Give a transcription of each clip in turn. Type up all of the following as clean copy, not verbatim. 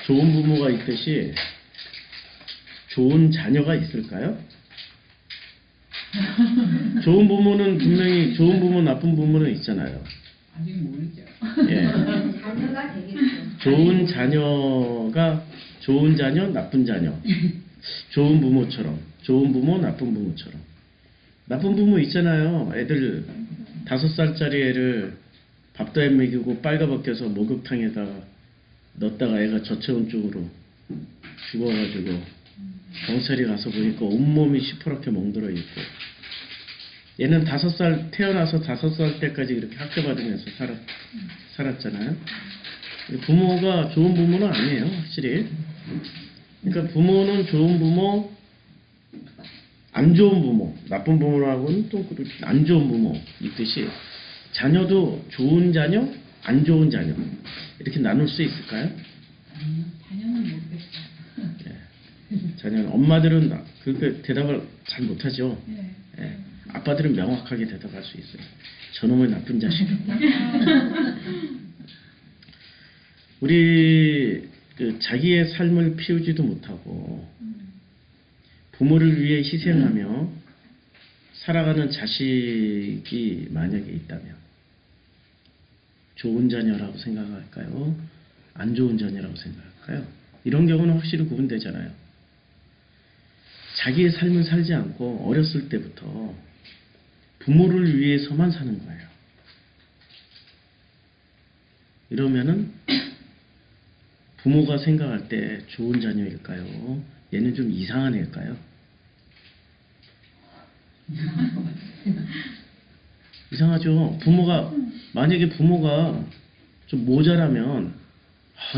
좋은 부모가 있듯이 좋은 자녀가 있을까요? 좋은 부모는 분명히 좋은 부모, 나쁜 부모는 있잖아요. 아직 모르죠. 예. 자녀가 되겠죠. 좋은 자녀가 좋은 자녀, 나쁜 자녀. 좋은 부모처럼. 좋은 부모, 나쁜 부모처럼. 나쁜 부모 있잖아요. 애들 5살짜리 애를 밥도 안 먹이고 빨가벗겨서 목욕탕에다가 넣었다가 애가 저체온 쪽으로 죽어가지고 경찰이 가서 보니까 온몸이 시퍼렇게 멍들어 있고, 얘는 태어나서 5살 때까지 이렇게 학대받으면서 살았잖아요. 부모가 좋은 부모는 아니에요, 확실히. 그러니까 부모는 좋은 부모, 안 좋은 부모, 나쁜 부모라고는 또 안 좋은 부모 있듯이 자녀도 좋은 자녀, 안 좋은 자녀 이렇게 나눌 수 있을까요? 자녀는 모르겠죠. 예. 자녀는 엄마들은 그 대답을 잘 못하죠. 네. 예. 아빠들은 명확하게 대답할 수 있어요. 저놈의 나쁜 자식. 우리 자기의 삶을 피우지도 못하고 부모를 위해 희생하며 살아가는 자식이 만약에 있다면 좋은 자녀라고 생각할까요? 안 좋은 자녀라고 생각할까요? 이런 경우는 확실히 구분되잖아요. 자기의 삶을 살지 않고 어렸을 때부터 부모를 위해서만 사는 거예요. 이러면은 부모가 생각할 때 좋은 자녀일까요? 얘는 좀 이상한 애일까요? 이상하죠. 만약에 부모가 좀 모자라면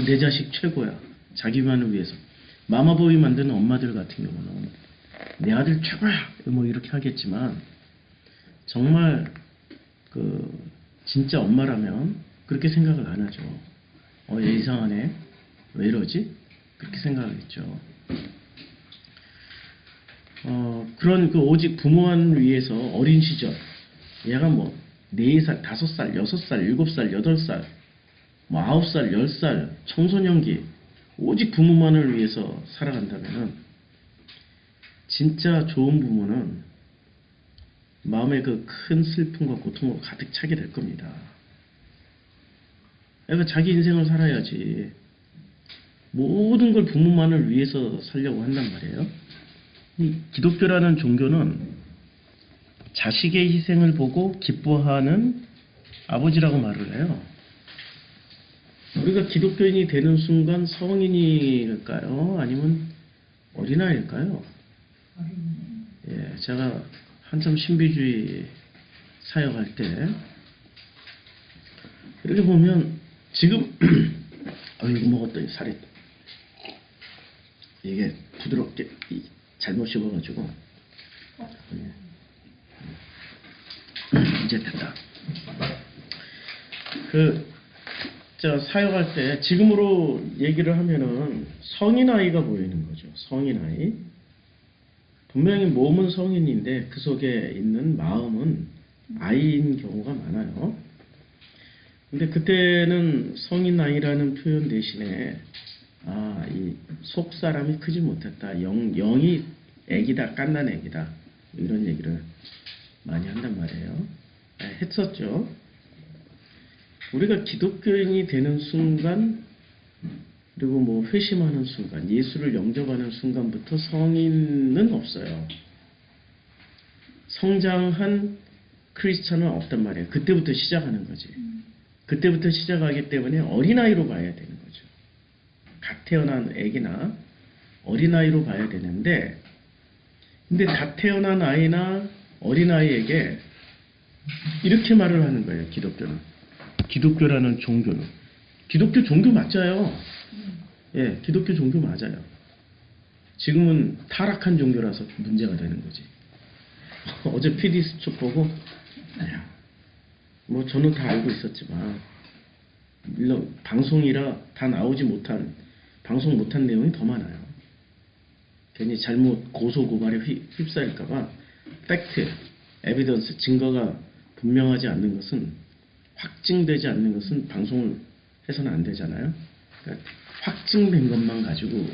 내 자식 최고야. 자기만을 위해서. 마마보이 만드는 엄마들 같은 경우는 내 아들 최고야. 뭐 이렇게 하겠지만 정말 진짜 엄마라면 그렇게 생각을 안 하죠. 얘 이상하네. 왜 이러지? 그렇게 생각하겠죠. 그런 오직 부모만 위해서 어린 시절, 얘가 4살, 5살, 6살, 7살, 8살, 9살, 10살, 청소년기, 오직 부모만을 위해서 살아간다면은, 진짜 좋은 부모는 마음에 큰 슬픔과 고통과 가득 차게 될 겁니다. 애가 자기 인생을 살아야지. 모든 걸 부모만을 위해서 살려고 한단 말이에요. 이 기독교라는 종교는 자식의 희생을 보고 기뻐하는 아버지라고 말을 해요. 우리가 기독교인이 되는 순간 성인일까요? 아니면 어린아이일까요? 예, 제가 한참 신비주의 사역할 때 이렇게 보면 지금 이거 먹었더니 살이 이게 부드럽게 잘못 씹어가지고 이제 됐다. 사역할 때 지금으로 얘기를 하면은 성인 아이가 보이는 거죠. 성인 아이. 분명히 몸은 성인인데 그 속에 있는 마음은 아이인 경우가 많아요. 근데 그때는 성인 아이라는 표현 대신에 이 속 사람이 크지 못했다. 영이 애기다, 갓난 애기다. 이런 얘기를 많이 한단 말이에요. 했었죠. 우리가 기독교인이 되는 순간, 그리고 회심하는 순간, 예수를 영접하는 순간부터 성인은 없어요. 성장한 크리스찬은 없단 말이에요. 그때부터 시작하는 거지. 그때부터 시작하기 때문에 어린아이로 봐야 되는 거죠. 갓 태어난 애기나 어린아이로 봐야 되는데, 근데 갓 태어난 아이나 어린아이에게 이렇게 말을 하는 거예요. 기독교는. 기독교라는 종교는. 기독교 종교 맞아요. 예, 기독교 종교 맞아요. 지금은 타락한 종교라서 문제가 되는 거지. 어제 PD 수첩 보고 저는 다 알고 있었지만 물론 방송이라 다 나오지 못한, 방송 못한 내용이 더 많아요. 괜히 잘못 고소고발에 휩싸일까봐 팩트, 에비던스, 증거가 분명하지 않는 것은, 확증되지 않는 것은 방송을 해서는 안 되잖아요. 그러니까 확증된 것만 가지고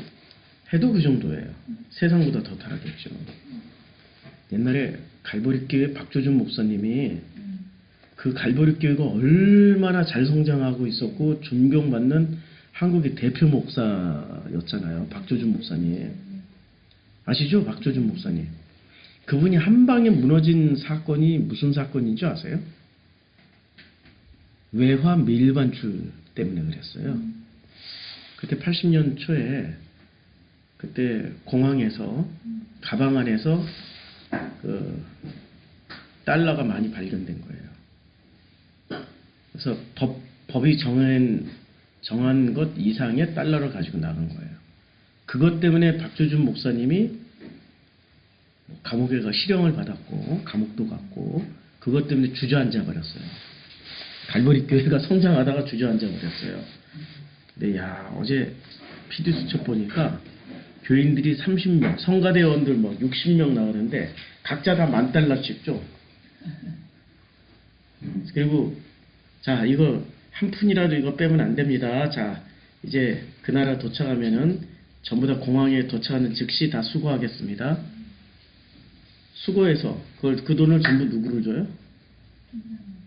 해도 그 정도예요. 세상보다 더 다르겠죠. 옛날에 갈보리교회 박조준 목사님이 그 갈보리교회가 얼마나 잘 성장하고 있었고 존경받는 한국의 대표 목사였잖아요. 박조준 목사님. 아시죠? 박조준 목사님. 그분이 한 방에 무너진 사건이 무슨 사건인 줄 아세요? 외화 밀반출 때문에 그랬어요. 그때 80년 초에 그때 공항에서 가방 안에서 그 달러가 많이 발견된 거예요. 그래서 법이 정한 것 이상의 달러를 가지고 나간 거예요. 그것 때문에 박조준 목사님이 감옥에 가 실형을 받았고 감옥도 갔고 그것 때문에 주저앉아 버렸어요. 갈보리 교회가 성장하다가 주저앉아 버렸어요. 근데 어제 PD수첩 보니까 교인들이 30명, 성가대원들 60명 나오는데 각자 다 $10,000씩 줘. 그리고 자 이거 한 푼이라도 이거 빼면 안 됩니다. 자 이제 그 나라 도착하면은 전부 다 공항에 도착하는 즉시 다 수거하겠습니다. 수거해서 그 돈을 전부 누구를 줘요?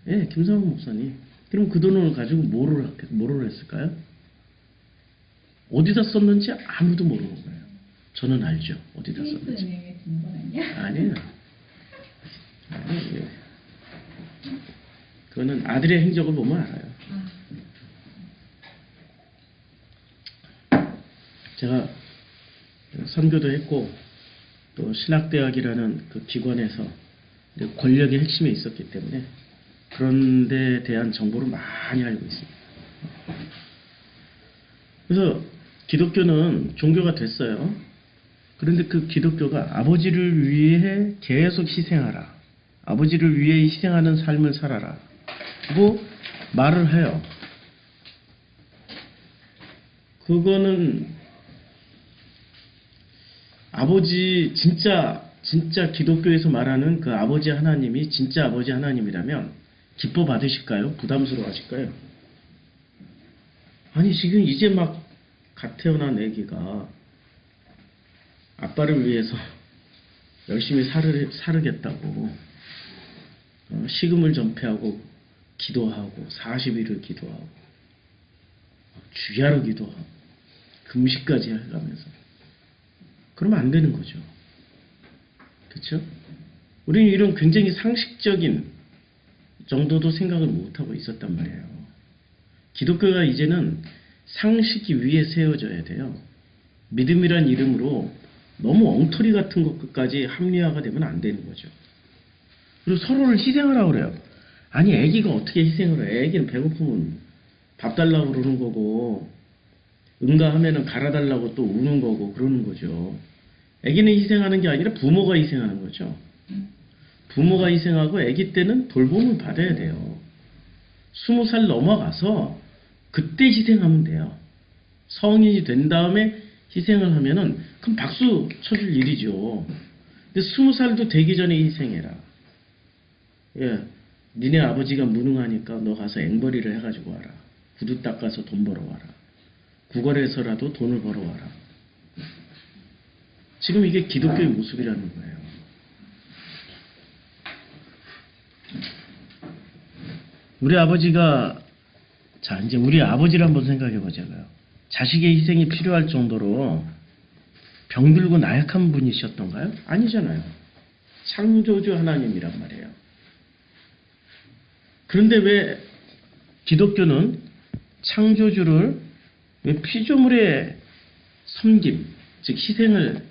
예, 김상훈 목사님. 그럼 그 돈을 가지고 뭐를 했을까요? 어디다 썼는지 아무도 모르는 거예요. 저는 알죠. 어디다 썼는지. 은행에 준 거 아니야? 아니에요. 그거는 아들의 행적을 보면 알아요. 제가 선교도 했고 또 신학대학이라는 그 기관에서 권력의 핵심에 있었기 때문에 그런 데에 대한 정보를 많이 알고 있습니다. 그래서 기독교는 종교가 됐어요. 그런데 그 기독교가 아버지를 위해 계속 희생하라. 아버지를 위해 희생하는 삶을 살아라. 고 말을 해요. 그거는 아버지 진짜 기독교에서 말하는 그 아버지 하나님이 진짜 아버지 하나님이라면 기뻐 받으실까요? 부담스러워 하실까요? 아니 지금 이제 막 갓 태어난 애기가 아빠를 위해서 열심히 살으겠다고 식음을 전폐하고 기도하고 40일을 기도하고 주야로 기도하고 금식까지 해가면서 그러면 안 되는 거죠. 그렇죠? 우리는 이런 굉장히 상식적인 정도도 생각을 못하고 있었단 말이에요. 기독교가 이제는 상식이 위에 세워져야 돼요. 믿음이란 이름으로 너무 엉터리 같은 것까지 합리화가 되면 안 되는 거죠. 그리고 서로를 희생하라고 그래요. 아니 애기가 어떻게 희생을 해. 애기는 배고프면 밥 달라고 그러는 거고 응가하면은 갈아달라고 또 우는 거고 그러는 거죠. 애기는 희생하는 게 아니라 부모가 희생하는 거죠. 부모가 희생하고 애기 때는 돌봄을 받아야 돼요. 20살 넘어가서 그때 희생하면 돼요. 성인이 된 다음에 희생을 하면은 그럼 박수 쳐줄 일이죠. 근데 20살도 되기 전에 희생해라. 예, 니네 아버지가 무능하니까 너 가서 앵벌이를 해가지고 와라. 구두 닦아서 돈 벌어와라. 구걸해서라도 돈을 벌어와라. 지금 이게 기독교의 모습이라는 거예요. 우리 아버지가 자 이제 우리 아버지를 한번 생각해 보자고요. 자식의 희생이 필요할 정도로 병들고 나약한 분이셨던가요? 아니잖아요. 창조주 하나님이란 말이에요. 그런데 왜 기독교는 창조주를 왜 피조물의 섬김, 즉 희생을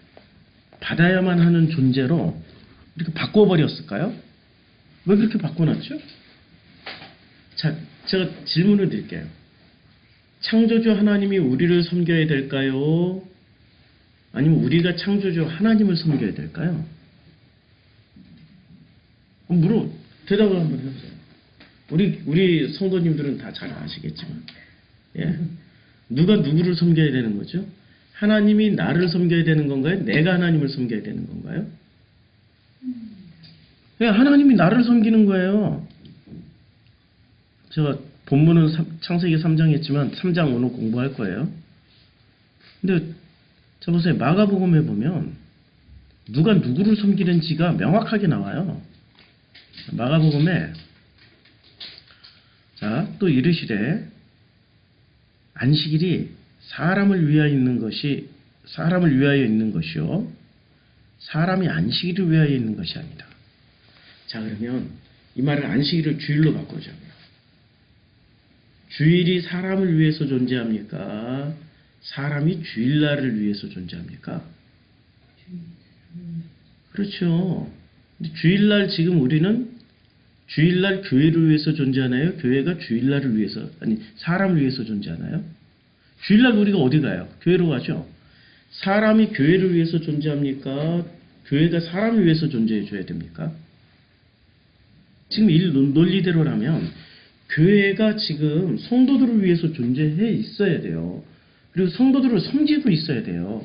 받아야만 하는 존재로 이렇게 바꿔버렸을까요? 왜 그렇게 바꿔놨죠? 자, 제가 질문을 드릴게요. 창조주 하나님이 우리를 섬겨야 될까요? 아니면 우리가 창조주 하나님을 섬겨야 될까요? 대답을 한번 해보세요. 우리 성도님들은 다 잘 아시겠지만, 예? 누가 누구를 섬겨야 되는 거죠? 하나님이 나를 섬겨야 되는 건가요? 내가 하나님을 섬겨야 되는 건가요? 하나님이 나를 섬기는 거예요. 제가 본문은 창세기 3장 했지만 3장 오늘 공부할 거예요. 근데 자 보세요. 마가복음에 보면 누가 누구를 섬기는지가 명확하게 나와요. 마가복음에 자, 또 이르시되 안식일이 사람을 위하여 있는 것이요 사람이 안식일을 위하여 있는 것이 아니다. 자, 그러면 이 말을 안식일을 주일로 바꾸자고요. 주일이 사람을 위해서 존재합니까? 사람이 주일날을 위해서 존재합니까? 그렇죠. 근데 주일날 지금 우리는 주일날 교회를 위해서 존재하나요? 교회가 주일날을 위해서, 아니 사람을 위해서 존재하나요? 주일날 우리가 어디 가요? 교회로 가죠. 사람이 교회를 위해서 존재합니까? 교회가 사람을 위해서 존재해 줘야 됩니까? 지금 이 논리대로라면 교회가 지금 성도들을 위해서 존재해 있어야 돼요. 그리고 성도들을 섬기고 있어야 돼요.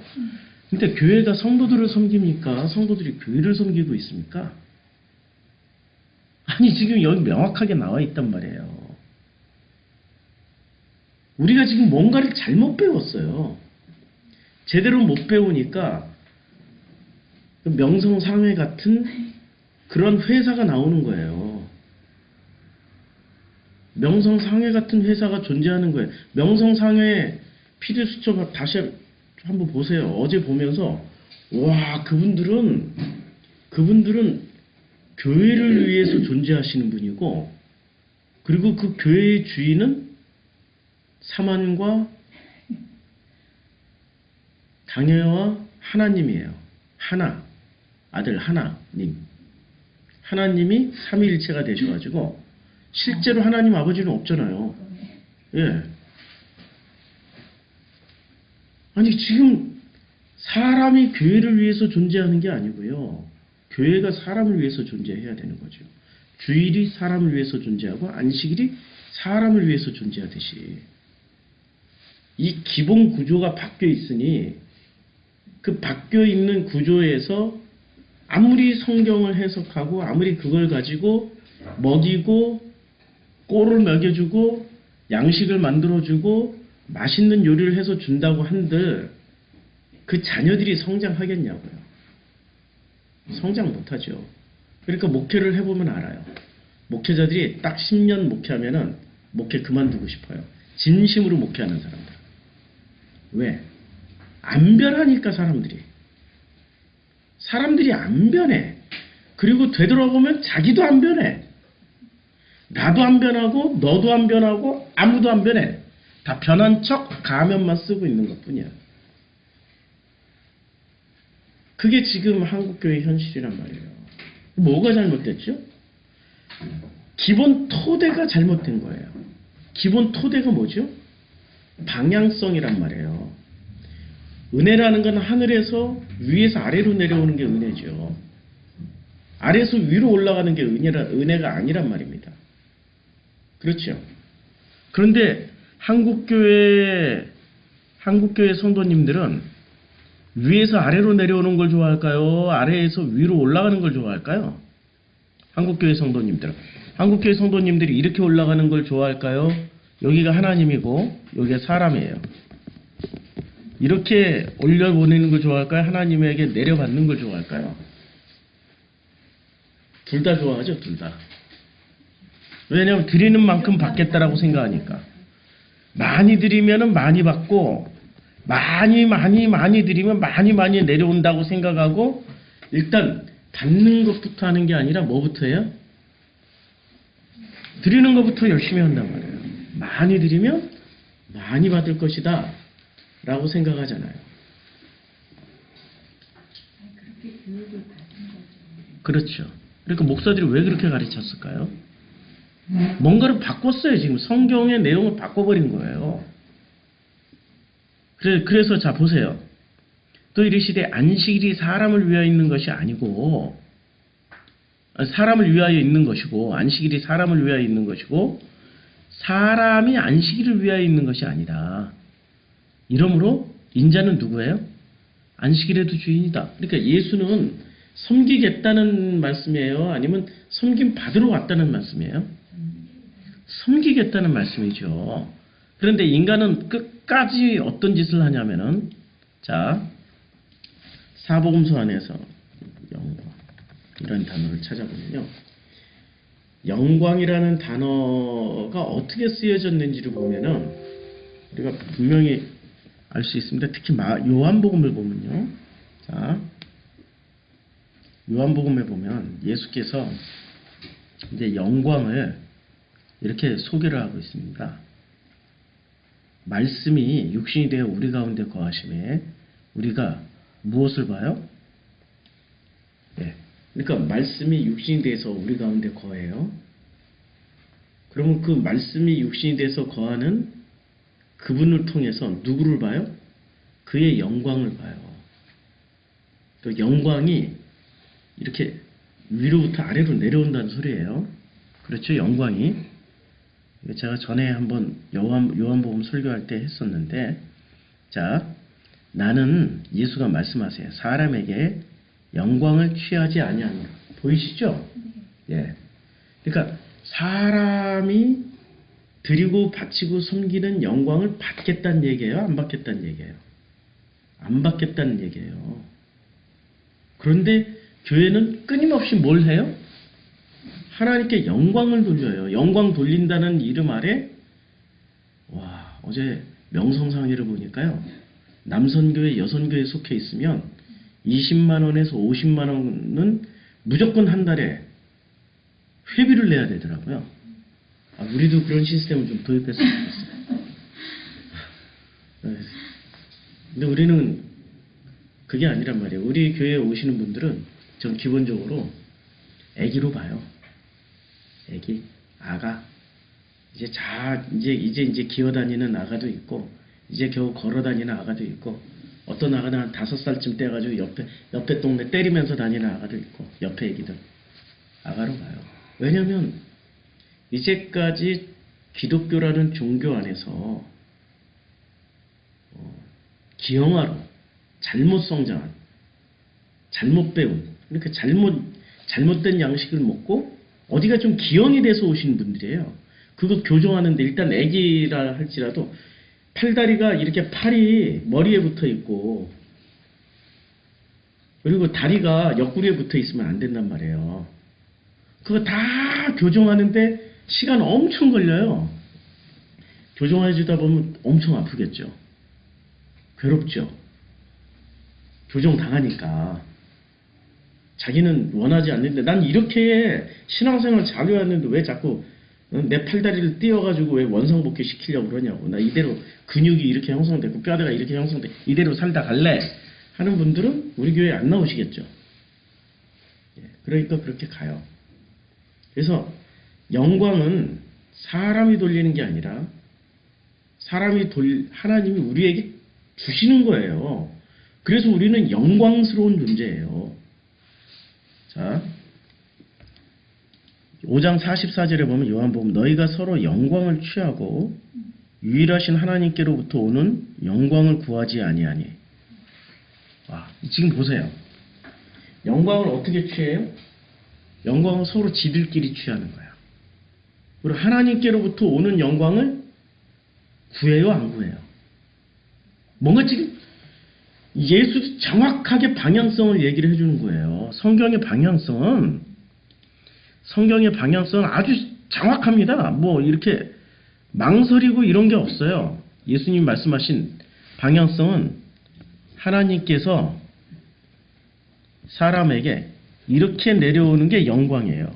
근데 교회가 성도들을 섬깁니까? 성도들이 교회를 섬기고 있습니까? 아니, 지금 여기 명확하게 나와 있단 말이에요. 우리가 지금 뭔가를 잘못 배웠어요. 제대로 못 배우니까 명성상회 같은 그런 회사가 나오는 거예요. 명성상회 같은 회사가 존재하는 거예요. 명성상회 피디수첩 다시 한번 보세요. 어제 보면서 와, 그분들은 교회를 위해서 존재하시는 분이고, 그리고 그 교회의 주인은 사만과 당여와 하나님이에요. 하나, 아들 하나님. 하나님이 삼위일체가 되셔가지고 실제로 하나님 아버지는 없잖아요. 예. 아니, 지금 사람이 교회를 위해서 존재하는 게 아니고요. 교회가 사람을 위해서 존재해야 되는 거죠. 주일이 사람을 위해서 존재하고 안식일이 사람을 위해서 존재하듯이 이 기본 구조가 바뀌어 있으니 그 바뀌어 있는 구조에서 아무리 성경을 해석하고 아무리 그걸 가지고 먹이고 꼴을 먹여주고 양식을 만들어주고 맛있는 요리를 해서 준다고 한들 그 자녀들이 성장하겠냐고요. 성장 못하죠. 그러니까 목회를 해보면 알아요. 목회자들이 딱 10년 목회하면은 목회 그만두고 싶어요. 진심으로 목회하는 사람들. 왜? 안 변하니까 사람들이 안 변해. 그리고 되돌아보면 자기도 안 변해. 나도 안 변하고 너도 안 변하고 아무도 안 변해. 다 변한 척 가면만 쓰고 있는 것뿐이야. 그게 지금 한국교회 현실이란 말이에요. 뭐가 잘못됐죠? 기본 토대가 잘못된 거예요. 기본 토대가 뭐죠? 방향성이란 말이에요. 은혜라는 건 하늘에서 위에서 아래로 내려오는 게 은혜죠. 아래에서 위로 올라가는 게 은혜가 아니란 말입니다. 그렇죠? 그런데 한국교회 성도님들은 위에서 아래로 내려오는 걸 좋아할까요? 아래에서 위로 올라가는 걸 좋아할까요? 한국교회 성도님들이 이렇게 올라가는 걸 좋아할까요? 여기가 하나님이고 여기가 사람이에요. 이렇게 올려보내는 걸 좋아할까요? 하나님에게 내려받는 걸 좋아할까요? 둘 다 좋아하죠, 둘 다. 왜냐하면 드리는 만큼 받겠다라고 생각하니까. 많이 드리면은 많이 받고, 많이 드리면 많이 내려온다고 생각하고, 일단 받는 것부터 하는 게 아니라 뭐부터 해요? 드리는 것부터 열심히 한단 말이에요. 많이 드리면 많이 받을 것이다 라고 생각하잖아요. 그렇게 교육을 받은 거죠. 그렇죠. 그러니까 목사들이 왜 그렇게 가르쳤을까요? 뭔가를 바꿨어요. 지금 성경의 내용을 바꿔버린 거예요. 그래서 자 보세요. 또 이르시되 안식일이 사람을 위하여 있는 것이 아니고, 사람을 위하여 있는 것이고, 안식일이 사람을 위하여 있는 것이고, 사람이 안식일을 위하여 있는 것이 아니다. 이러므로 인자는 누구예요? 안식일에도 주인이다. 그러니까 예수는 섬기겠다는 말씀이에요? 아니면 섬김 받으러 왔다는 말씀이에요? 섬기겠다는 말씀이죠. 그런데 인간은 끝까지 어떤 짓을 하냐면은, 자, 사복음서 안에서 영광, 이런 단어를 찾아보면요. 영광이라는 단어가 어떻게 쓰여졌는지를 보면은, 우리가 분명히 알 수 있습니다. 특히 요한복음을 보면요. 자, 요한복음에 보면 예수께서 이제 영광을 이렇게 소개를 하고 있습니다. 말씀이 육신이 되어 우리 가운데 거하심에 우리가 무엇을 봐요? 네. 그러니까 말씀이 육신이 돼서 우리 가운데 거해요. 그러면 그 말씀이 육신이 돼서 거하는 그분을 통해서 누구를 봐요? 그의 영광을 봐요. 그 영광이 이렇게 위로부터 아래로 내려온다는 소리예요. 그렇죠? 영광이. 제가 전에 한번 요한복음 설교할 때 했었는데, 자, 나는 예수가 말씀하세요. 사람에게 영광을 취하지 아니하노라. 보이시죠? 예. 그러니까 사람이 드리고 바치고 섬기는 영광을 받겠다는 얘기예요? 안 받겠다는 얘기예요? 안 받겠다는 얘기예요. 그런데 교회는 끊임없이 뭘 해요? 하나님께 영광을 돌려요. 영광 돌린다는 이름 아래, 와, 어제 명성상회를 보니까요. 남선교회, 여선교회에 속해 있으면 20만 원에서 50만 원은 무조건 한 달에 회비를 내야 되더라고요. 아, 우리도 그런 시스템을 좀 도입했으면 좋겠어요. 근데 우리는 그게 아니란 말이에요. 우리 교회에 오시는 분들은 전 기본적으로 애기로 봐요. 애기, 아가. 이제 기어다니는 아가도 있고, 이제 겨우 걸어다니는 아가도 있고, 어떤 아가는 한 5살쯤 떼가지고 옆에 동네 때리면서 다니는 아가도 있고, 옆에 애기들. 아가로 봐요. 왜냐면, 이제까지 기독교라는 종교 안에서, 기형아로, 잘못 성장한, 잘못 배운, 그러니까 잘못된 양식을 먹고, 어디가 좀 기형이 돼서 오신 분들이에요. 그거 교정하는데 일단 애기라 할지라도 팔다리가 이렇게 팔이 머리에 붙어 있고 그리고 다리가 옆구리에 붙어 있으면 안 된단 말이에요. 그거 다 교정하는데 시간 엄청 걸려요. 교정해주다 보면 엄청 아프겠죠. 괴롭죠. 교정 당하니까. 자기는 원하지 않는데 난 이렇게 신앙생활 잘 해왔는데 왜 자꾸 내 팔다리를 띄어가지고 왜 원상복귀 시키려고 그러냐고. 나 이대로 근육이 이렇게 형성되고 뼈대가 이렇게 형성돼 이대로 살다 갈래 하는 분들은 우리 교회에 안 나오시겠죠. 그러니까 그렇게 가요. 그래서 영광은 사람이 돌리는 게 아니라 하나님이 우리에게 주시는 거예요. 그래서 우리는 영광스러운 존재예요. 자, 5장 44절에 보면 요한복음 너희가 서로 영광을 취하고 유일하신 하나님께로부터 오는 영광을 구하지 아니하니. 와, 지금 보세요. 영광을 어떻게 취해요? 영광은 서로 지들끼리 취하는 거야. 그리고 하나님께로부터 오는 영광을 구해요, 안 구해요? 뭔가 지금 예수 정확하게 방향성을 얘기를 해주는 거예요. 성경의 방향성은 아주 정확합니다. 뭐 이렇게 망설이고 이런 게 없어요. 예수님 말씀하신 방향성은 하나님께서 사람에게 이렇게 내려오는 게 영광이에요.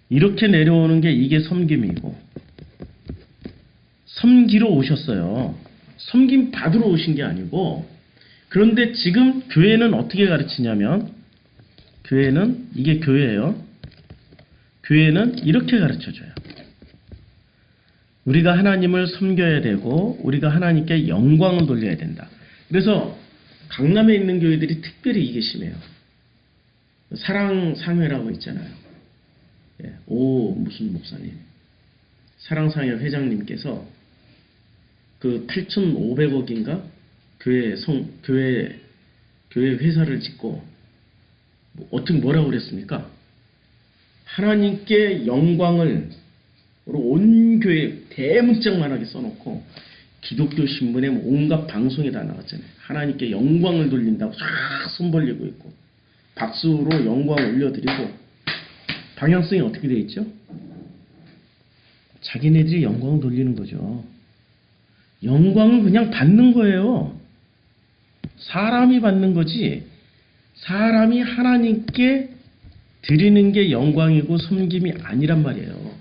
이렇게 내려오는 게 이게 섬김이고 섬기러 오셨어요. 섬김 받으러 오신 게 아니고. 그런데 지금 교회는 어떻게 가르치냐면 교회는 이게 교회예요. 교회는 이렇게 가르쳐줘요. 우리가 하나님을 섬겨야 되고 우리가 하나님께 영광을 돌려야 된다. 그래서 강남에 있는 교회들이 특별히 이게 심해요. 사랑상회라고 있잖아요. 무슨 목사님, 사랑상회 회장님께서 그 8,500억인가 교회 회사를 짓고 어떻게 뭐라고 그랬습니까? 하나님께 영광을 온 교회 대문짝만하게 써놓고 기독교 신문에 온갖 방송에 다 나왔잖아요. 하나님께 영광을 돌린다고 쫙 손 벌리고 있고 박수로 영광 올려드리고 방향성이 어떻게 돼 있죠? 자기네들이 영광을 돌리는 거죠. 영광은 그냥 받는 거예요. 사람이 받는 거지 사람이 하나님께 드리는 게 영광이고 섬김이 아니란 말이에요.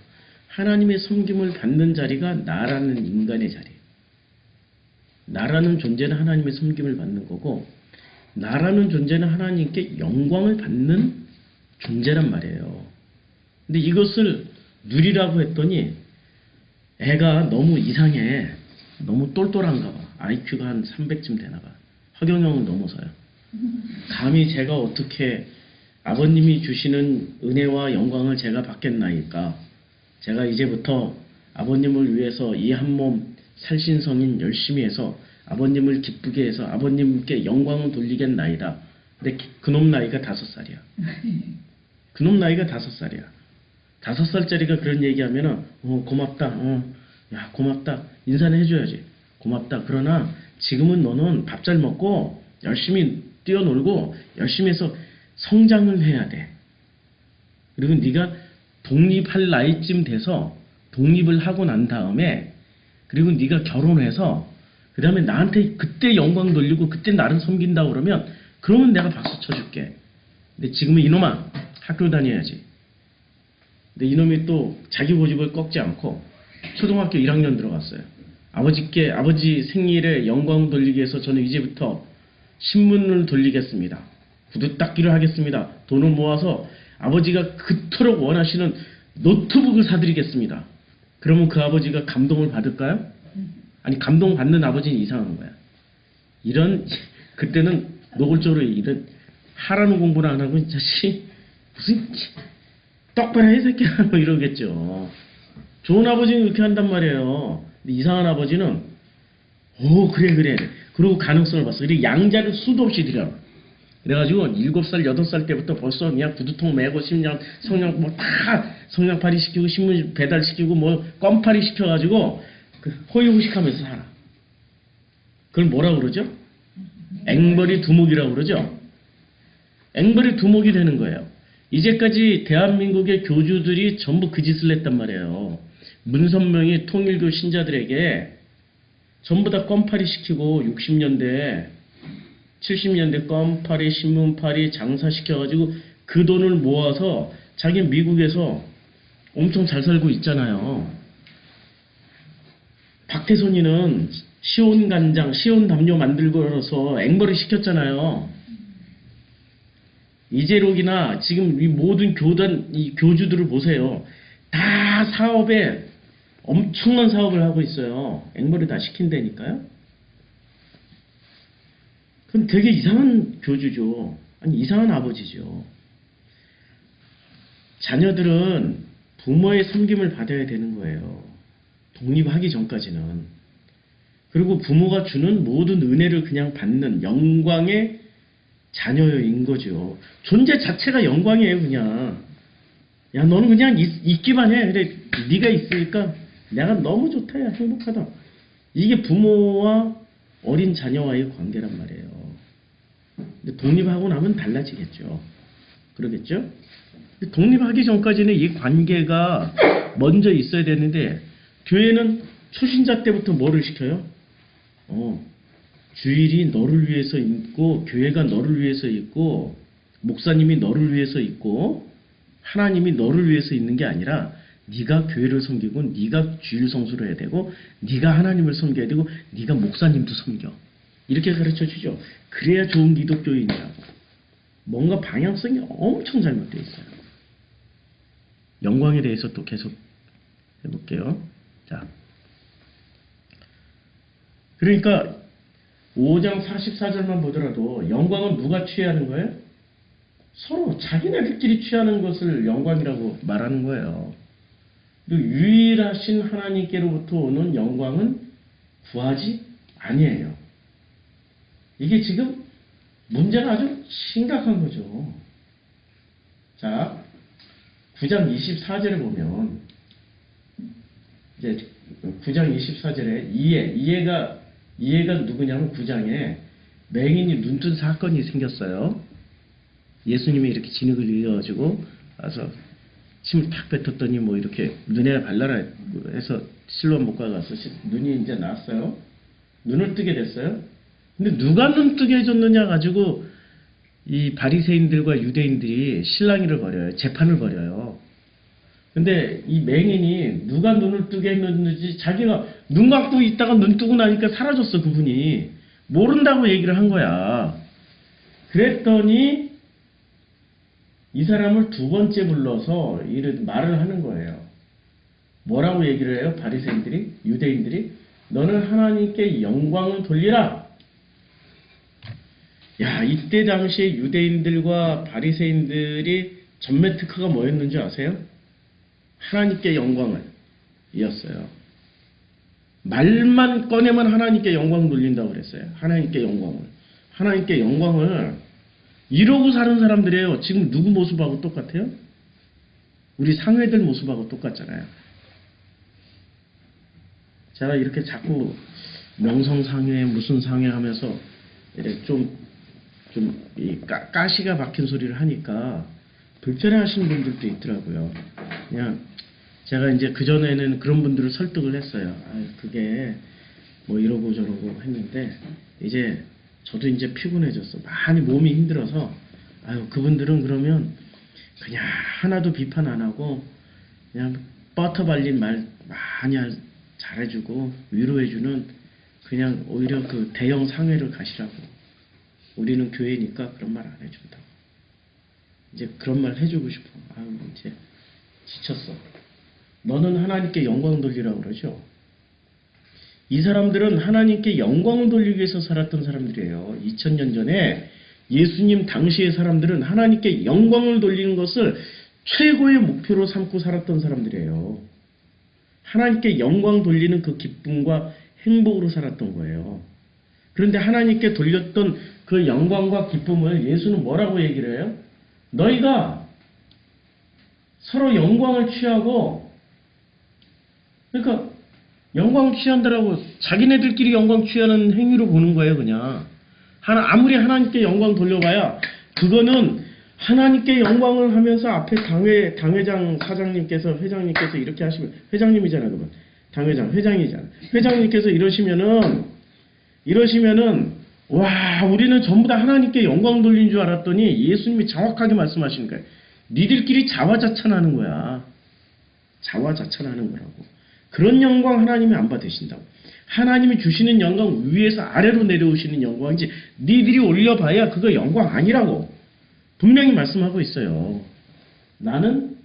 하나님의 섬김을 받는 자리가 나라는 인간의 자리예요. 나라는 존재는 하나님의 섬김을 받는 거고 나라는 존재는 하나님께 영광을 받는 존재란 말이에요. 근데 이것을 누리라고 했더니 애가 너무 이상해. 너무 똘똘한가 봐. IQ가 한 300쯤 되나 봐. 허경영은 넘어서요. 감히 제가 어떻게 아버님이 주시는 은혜와 영광을 제가 받겠나이까. 제가 이제부터 아버님을 위해서 이 한 몸 살신성인 열심히 해서 아버님을 기쁘게 해서 아버님께 영광을 돌리겠나이다. 근데 그놈 나이가 5살이야. 그놈 나이가 5살이야. 5살짜리가 그런 얘기하면은 고맙다. 야 고맙다. 인사는 해줘야지. 고맙다. 그러나 지금은 너는 밥 잘 먹고 열심히 뛰어놀고 열심히 해서 성장을 해야 돼. 그리고 네가 독립할 나이쯤 돼서 독립을 하고 난 다음에 그리고 네가 결혼해서 그 다음에 나한테 그때 영광 돌리고 그때 나를 섬긴다 그러면 그러면 내가 박수 쳐줄게. 근데 지금은 이놈아 학교 다녀야지. 근데 이놈이 또 자기 고집을 꺾지 않고 초등학교 1학년 들어갔어요. 아버지 생일에 영광 돌리기 위해서 저는 이제부터 신문을 돌리겠습니다. 구두 닦기를 하겠습니다. 돈을 모아서 아버지가 그토록 원하시는 노트북을 사드리겠습니다. 그러면 그 아버지가 감동을 받을까요? 아니 감동받는 아버지는 이상한 거야. 그때는 노골적으로 이런 하라는 공부를 안 하고 이 자식 무슨 똑바로 해 새끼야 뭐 이러겠죠. 좋은 아버지는 이렇게 한단 말이에요. 근데 이상한 아버지는 그래 그리고 가능성을 봤어. 그리고 양자를 수도 없이 드려. 그래가지고 7살 8살 때부터 벌써 그냥 구두통 메고 성냥 뭐 다 성냥팔이 시키고 신문 배달시키고 뭐 껌팔이 시켜가지고 호의호식하면서 살아. 그걸 뭐라 그러죠? 앵벌이 두목이라고 그러죠? 앵벌이 두목이 되는 거예요. 이제까지 대한민국의 교주들이 전부 그 짓을 했단 말이에요. 문선명이 통일교 신자들에게 전부 다 껌팔이 시키고 60년대 70년대 껌팔이 신문팔이 장사시켜가지고 그 돈을 모아서 자기 미국에서 엄청 잘 살고 있잖아요. 박태선이는 시온간장, 시온담요 만들고서 앵벌이 시켰잖아요. 이재록이나 지금 이 모든 이 교주들을 보세요. 다 사업에 엄청난 사업을 하고 있어요. 앵벌이 다 시킨다니까요. 그건 되게 이상한 교주죠. 아니 이상한 아버지죠. 자녀들은 부모의 섬김을 받아야 되는 거예요. 독립하기 전까지는. 그리고 부모가 주는 모든 은혜를 그냥 받는 영광의 자녀인 거죠. 존재 자체가 영광이에요. 그냥 야 너는 그냥 있기만 해. 그래 네가 있으니까 내가 너무 좋다. 야 행복하다. 이게 부모와 어린 자녀와의 관계란 말이에요. 근데 독립하고 나면 달라지겠죠. 그러겠죠? 근데 독립하기 전까지는 이 관계가 먼저 있어야 되는데 교회는 초신자 때부터 뭐를 시켜요? 주일이 너를 위해서 있고 교회가 너를 위해서 있고 목사님이 너를 위해서 있고 하나님이 너를 위해서 있는 게 아니라 네가 교회를 섬기고 네가 주일 성수를 해야 되고 네가 하나님을 섬겨야 되고 네가 목사님도 섬겨. 이렇게 가르쳐 주죠. 그래야 좋은 기독교인이라고. 뭔가 방향성이 엄청 잘못되어 있어요. 영광에 대해서 또 계속 해볼게요. 자, 그러니까 5장 44절만 보더라도 영광은 누가 취하는 거예요? 서로 자기네들끼리 취하는 것을 영광이라고 말하는 거예요. 그리고 유일하신 하나님께로부터 오는 영광은 구하지 아니에요. 이게 지금 문제가 아주 심각한 거죠. 자, 9장 24절에 보면 이제 9장 24절에 이해가 누구냐면 9장에 맹인이 눈뜬 사건이 생겼어요. 예수님이 이렇게 진흙을 이어가지고 와서 침을 탁 뱉었더니 뭐 이렇게 눈에 발라라 해서 실로암 목가 가서 눈이 이제 나왔어요. 눈을 뜨게 됐어요. 근데 누가 눈 뜨게 해줬느냐 가지고 이 바리새인들과 유대인들이 실랑이를 벌여요. 재판을 벌여요. 근데 이 맹인이 누가 눈을 뜨게 했는지 자기가 눈 감고 있다가 눈 뜨고 나니까 사라졌어, 그분이. 모른다고 얘기를 한 거야. 그랬더니 이 사람을 두 번째 불러서 말을 하는 거예요. 뭐라고 얘기를 해요? 바리새인들이, 유대인들이 너는 하나님께 영광을 돌리라. 야, 이때 당시에 유대인들과 바리새인들이 전매 특허가 뭐였는지 아세요? 하나님께 영광을 이었어요. 말만 꺼내면 하나님께 영광 돌린다고 그랬어요. 하나님께 영광을 이러고 사는 사람들이에요. 지금 누구 모습하고 똑같아요? 우리 상회들 모습하고 똑같잖아요. 제가 이렇게 자꾸 명성상회 무슨 상회 하면서 이렇게 이 가시가 박힌 소리를 하니까 불편해 하시는 분들도 있더라고요. 그냥 제가 이제 그전에는 그런 분들을 설득을 했어요. 그게 뭐 이러고 저러고 했는데 이제 저도 이제 피곤해졌어. 많이 몸이 힘들어서 그분들은 그러면 그냥 하나도 비판 안 하고 그냥 버터 발린 말 많이 잘해주고 위로해주는 그냥 오히려 그 대형 상회를 가시라고. 우리는 교회니까 그런 말 안 해준다고. 이제 그런 말 해주고 싶어. 이제 지쳤어. 너는 하나님께 영광 돌리라고 그러죠. 이 사람들은 하나님께 영광을 돌리기 위해서 살았던 사람들이에요. 2000년 전에 예수님 당시의 사람들은 하나님께 영광을 돌리는 것을 최고의 목표로 삼고 살았던 사람들이에요. 하나님께 영광 돌리는 그 기쁨과 행복으로 살았던 거예요. 그런데 하나님께 돌렸던 그 영광과 기쁨을 예수는 뭐라고 얘기를 해요? 너희가 서로 영광을 취하고, 그러니까 영광 취한다라고 자기네들끼리 영광 취하는 행위로 보는 거예요. 그냥 아무리 하나님께 영광 돌려봐야 그거는 하나님께 영광을 하면서 앞에 당회장 사장님께서 회장님께서 이렇게 하시면, 회장님이잖아 그분, 회장이잖아. 회장님께서 이러시면은 와, 우리는 전부 다 하나님께 영광 돌린 줄 알았더니 예수님이 정확하게 말씀하시는 거예요. 니들끼리 자화자찬하는 거야. 자화자찬하는 거라고. 그런 영광 하나님이 안 받으신다고. 하나님이 주시는 영광 위에서 아래로 내려오시는 영광이지 니들이 올려봐야 그거 영광 아니라고 분명히 말씀하고 있어요. 나는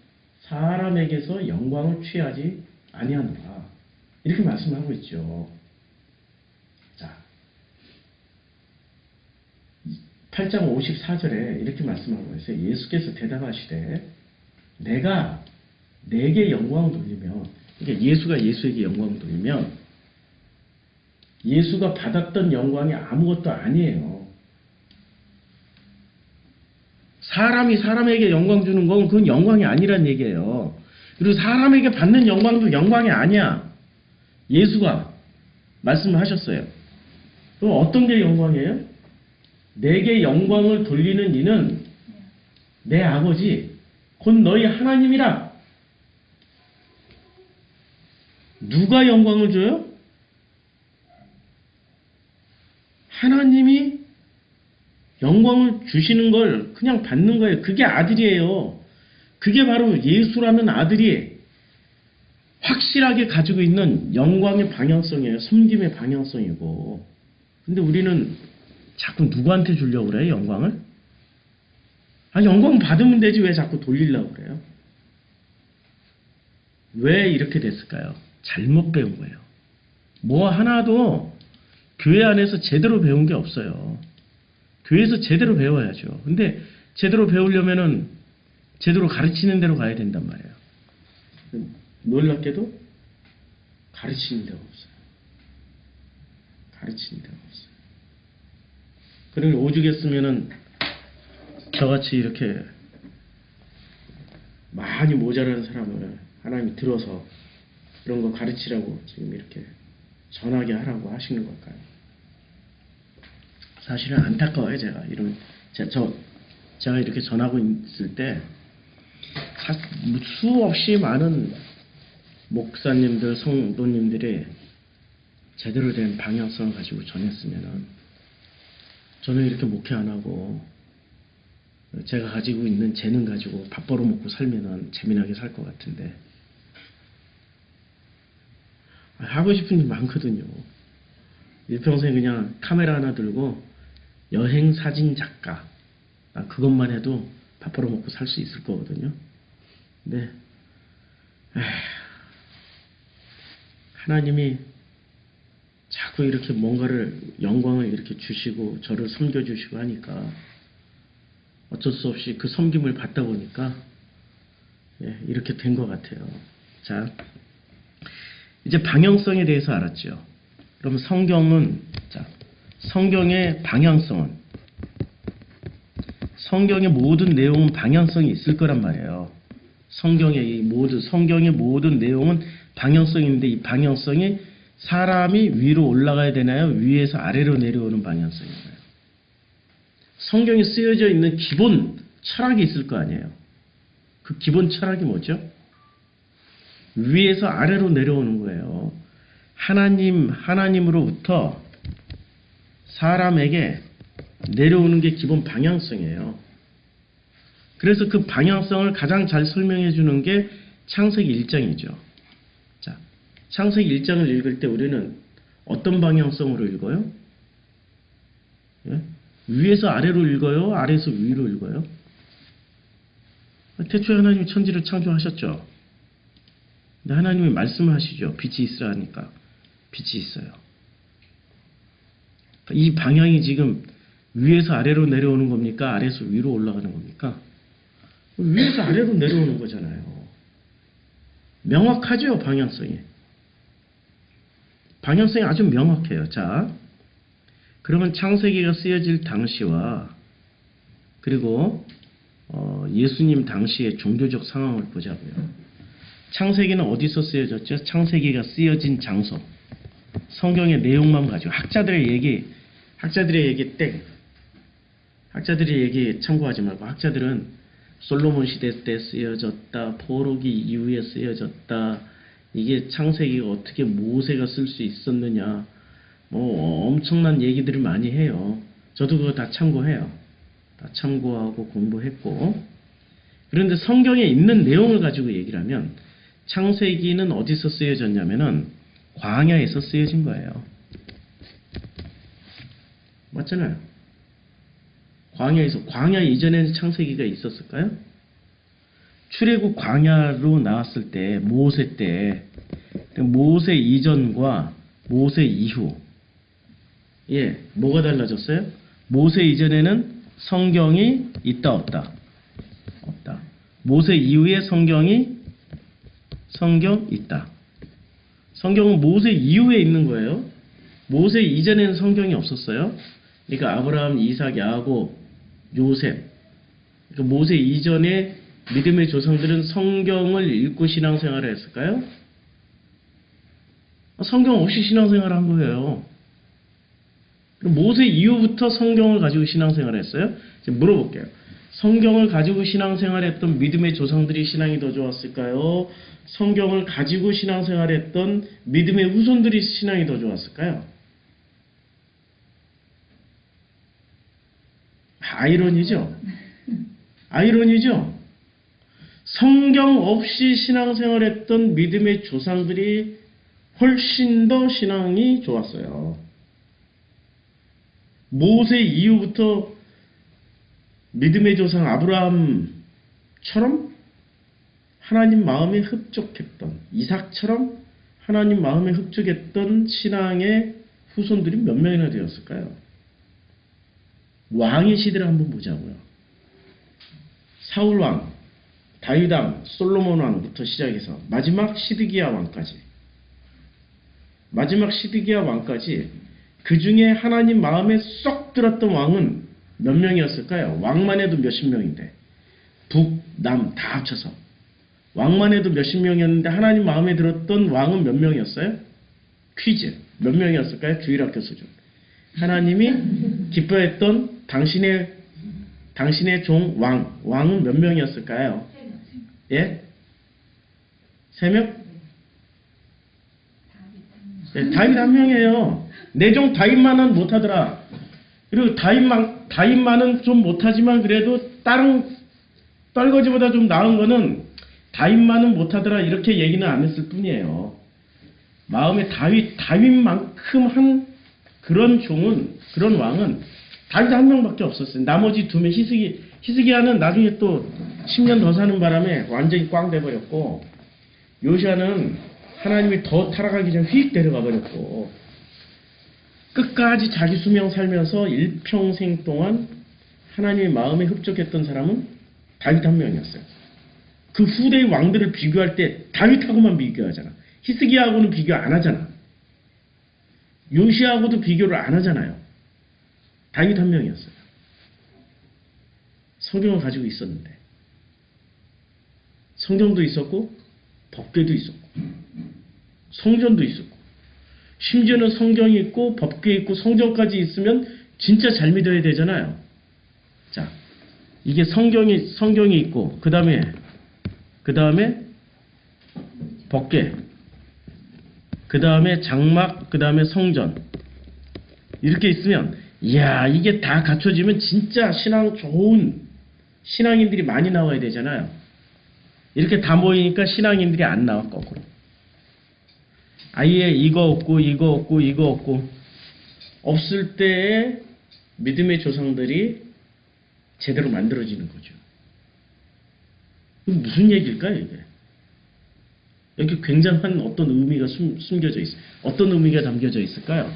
사람에게서 영광을 취하지 아니하노라. 이렇게 말씀하고 있죠. 자, 8장 54절에 이렇게 말씀하고 있어요. 예수께서 대답하시되 내가 내게 영광을 돌리면, 그러니까 예수가 예수에게 영광을 돌리면 예수가 받았던 영광이 아무것도 아니에요. 사람이 사람에게 영광 주는 건 그건 영광이 아니란 얘기예요. 그리고 사람에게 받는 영광도 영광이 아니야. 예수가 말씀을 하셨어요. 그럼 어떤 게 영광이에요? 내게 영광을 돌리는 이는 내 아버지 곧 너희 하나님이라. 누가 영광을 줘요? 하나님이 영광을 주시는 걸 그냥 받는 거예요. 그게 아들이에요. 그게 바로 예수라는 아들이 확실하게 가지고 있는 영광의 방향성이에요. 섬김의 방향성이고. 근데 우리는 자꾸 누구한테 주려고 그래요? 영광을? 영광 받으면 되지 왜 자꾸 돌리려고 그래요? 왜 이렇게 됐을까요? 잘못 배운 거예요. 뭐 하나도 교회 안에서 제대로 배운 게 없어요. 교회에서 제대로 배워야죠. 근데 제대로 배우려면은 제대로 가르치는 대로 가야 된단 말이에요. 놀랍게도 가르치는 데가 없어요. 가르치는 데가 없어요. 그러니 오죽했으면은 저같이 이렇게 많이 모자란 사람을 하나님이 들어서 그런 거 가르치라고 지금 이렇게 전하게 하라고 하시는 걸까요? 사실은 안타까워요. 제가 이런 제가 이렇게 전하고 있을 때 수없이 많은 목사님들, 성도님들이 제대로 된 방향성을 가지고 전했으면은 저는 이렇게 목회 안 하고 제가 가지고 있는 재능 가지고 밥 벌어 먹고 살면은 재미나게 살 것 같은데 하고 싶은 일 많거든요. 일평생 그냥 카메라 하나 들고 여행 사진 작가 그것만 해도 밥 벌어 먹고 살 수 있을 거거든요. 근데 하나님이 자꾸 이렇게 뭔가를 영광을 이렇게 주시고 저를 섬겨주시고 하니까 어쩔 수 없이 그 섬김을 받다 보니까 이렇게 된 것 같아요. 자, 이제 방향성에 대해서 알았죠. 그럼 성경은 성경의 방향성은 성경의 모든 내용은 방향성이 있을 거란 말이에요. 성경의 모든 내용은 방향성이 있는데 이 방향성이 사람이 위로 올라가야 되나요? 위에서 아래로 내려오는 방향성인가요? 성경에 쓰여져 있는 기본 철학이 있을 거 아니에요. 그 기본 철학이 뭐죠? 위에서 아래로 내려오는 거예요. 하나님으로부터 사람에게 내려오는 게 기본 방향성이에요. 그래서 그 방향성을 가장 잘 설명해 주는 게 창세기 1장이죠. 자, 창세기 1장을 읽을 때 우리는 어떤 방향성으로 읽어요? 예? 위에서 아래로 읽어요? 아래에서 위로 읽어요? 태초에 하나님이 천지를 창조하셨죠. 근데 하나님이 말씀을 하시죠. 빛이 있으라 하니까 빛이 있어요. 이 방향이 지금 위에서 아래로 내려오는 겁니까? 아래에서 위로 올라가는 겁니까? 위에서 아래로 내려오는 거잖아요. 명확하죠, 방향성이. 방향성이 아주 명확해요. 자, 그러면 창세기가 쓰여질 당시와 그리고 예수님 당시의 종교적 상황을 보자고요. 창세기는 어디서 쓰여졌죠? 창세기가 쓰여진 장소. 성경의 내용만 가지고 학자들의 얘기 땡. 학자들의 얘기 참고하지 말고 학자들은 솔로몬 시대 때 쓰여졌다. 포로기 이후에 쓰여졌다. 이게 창세기가 어떻게 모세가 쓸 수 있었느냐. 엄청난 얘기들을 많이 해요. 저도 그거 다 참고해요. 다 참고하고 공부했고. 그런데 성경에 있는 내용을 가지고 얘기를 하면 창세기는 어디서 쓰여졌냐면은 광야에서 쓰여진 거예요. 맞잖아요. 광야 이전에는 창세기가 있었을까요? 출애굽 광야로 나왔을 때 모세 이전과 모세 이후 뭐가 달라졌어요? 모세 이전에는 성경이 있다 없다? 없다. 모세 이후에 성경 있다. 성경은 모세 이후에 있는 거예요. 모세 이전에는 성경이 없었어요. 그러니까 아브라함, 이삭, 야곱, 요셉. 그러니까 모세 이전에 믿음의 조상들은 성경을 읽고 신앙생활을 했을까요? 성경 없이 신앙생활을 한 거예요. 모세 이후부터 성경을 가지고 신앙생활을 했어요? 지금 물어볼게요. 성경을 가지고 신앙생활했던 믿음의 조상들이 신앙이 더 좋았을까요? 성경을 가지고 신앙생활했던 믿음의 후손들이 신앙이 더 좋았을까요? 아이러니죠? 성경 없이 신앙생활했던 믿음의 조상들이 훨씬 더 신앙이 좋았어요. 모세 이후부터 믿음의 조상 아브라함처럼 하나님 마음에 흡족했던 이삭처럼 하나님 마음에 흡족했던 신앙의 후손들이 몇 명이나 되었을까요? 왕의 시대를 한번 보자고요. 사울왕, 다윗왕, 솔로몬 왕부터 시작해서 마지막 시드기야 왕까지 그 중에 하나님 마음에 쏙 들었던 왕은 몇 명이었을까요? 왕만 해도 몇십 명인데 북, 남 다 합쳐서 왕만 해도 몇십 명이었는데 하나님 마음에 들었던 왕은 몇 명이었어요? 퀴즈. 몇 명이었을까요? 주일학교 수준. 하나님이 기뻐했던 당신의 종 왕은 몇 명이었을까요? 예? 3명? 네, 다윗 한 명이에요. 내 종 다윗만은 못하더라. 그리고 다윗만은 좀 못하지만 그래도 다른 떨거지보다 좀 나은 거는 다윗만은 못하더라 이렇게 얘기는 안 했을 뿐이에요. 마음에 다윗만큼 한 그런 종은, 그런 왕은 다윗 한 명밖에 없었어요. 나머지 2명 히스기야는 나중에 또 10년 더 사는 바람에 완전히 꽝 돼버렸고, 요시아는 하나님이 더 타락하기 전에 휙 데려가 버렸고, 끝까지 자기 수명 살면서 일평생 동안 하나님의 마음에 흡족했던 사람은 다윗 한 명이었어요. 그 후대의 왕들을 비교할 때 다윗하고만 비교하잖아. 히스기야하고는 비교 안 하잖아. 요시아하고도 비교를 안 하잖아요. 다윗 한 명이었어요. 성경을 가지고 있었는데, 성경도 있었고 법궤도 있었고 성전도 있었고, 심지어는 성경이 있고 법궤 있고 성전까지 있으면 진짜 잘 믿어야 되잖아요. 자, 이게 성경이 있고 그 다음에 법궤, 그 다음에 장막, 그 다음에 성전, 이렇게 있으면 이야, 이게 다 갖춰지면 진짜 좋은 신앙인들이 많이 나와야 되잖아요. 이렇게 다 모이니까 신앙인들이 안 나와. 거꾸로 아예 이거 없고 없을 때에 믿음의 조상들이 제대로 만들어지는 거죠. 무슨 얘기일까요, 이게? 여기 굉장한 어떤 의미가 숨겨져 있어요. 어떤 의미가 담겨져 있을까요?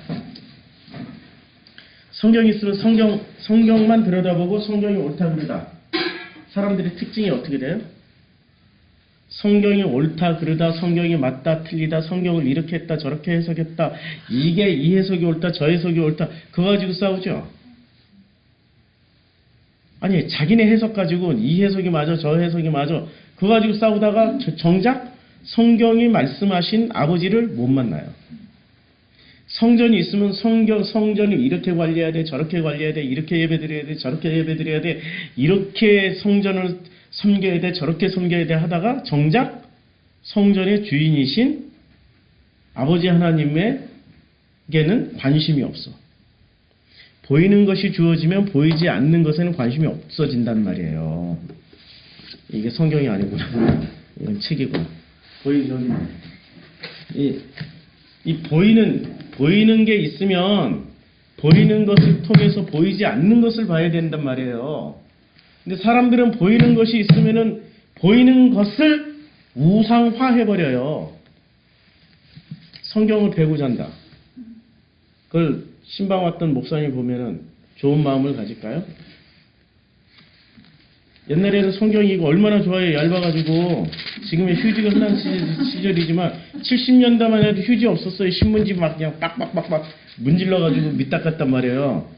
성경이 있으면 성경만 들여다보고 성경이 옳다 그르다. 사람들의 특징이 어떻게 돼요? 성경이 옳다 그르다, 성경이 맞다 틀리다, 성경을 이렇게 했다 저렇게 해석했다, 이게 이 해석이 옳다 저 해석이 옳다, 그거 가지고 싸우죠. 아니, 자기네 해석 가지고 이 해석이 맞아 저 해석이 맞아 그거 가지고 싸우다가 정작 성경이 말씀하신 아버지를 못 만나요. 성전이 있으면 성전을 이렇게 관리해야 돼, 저렇게 관리해야 돼, 이렇게 예배드려야 돼, 저렇게 예배드려야 돼, 이렇게 성전을 섬겨야 돼, 저렇게 섬겨야 돼 하다가 정작 성전의 주인이신 아버지 하나님에게는 관심이 없어. 보이는 것이 주어지면 보이지 않는 것에는 관심이 없어진단 말이에요. 이게 성경이 아니구나. 이건 책이구나. 이 보이는 게 있으면 보이는 것을 통해서 보이지 않는 것을 봐야 된단 말이에요. 근데 사람들은 보이는 것이 있으면은 보이는 것을 우상화해버려요. 성경을 베고 잔다. 그걸 신방 왔던 목사님 보면은 좋은 마음을 가질까요? 옛날에는 성경이 이거 얼마나 좋아요. 얇아가지고 지금의 휴지가 흔한 시절이지만 70년대만 해도 휴지 없었어요. 신문지 막 그냥 빡빡빡빡 문질러가지고 밑 닦았단 말이에요.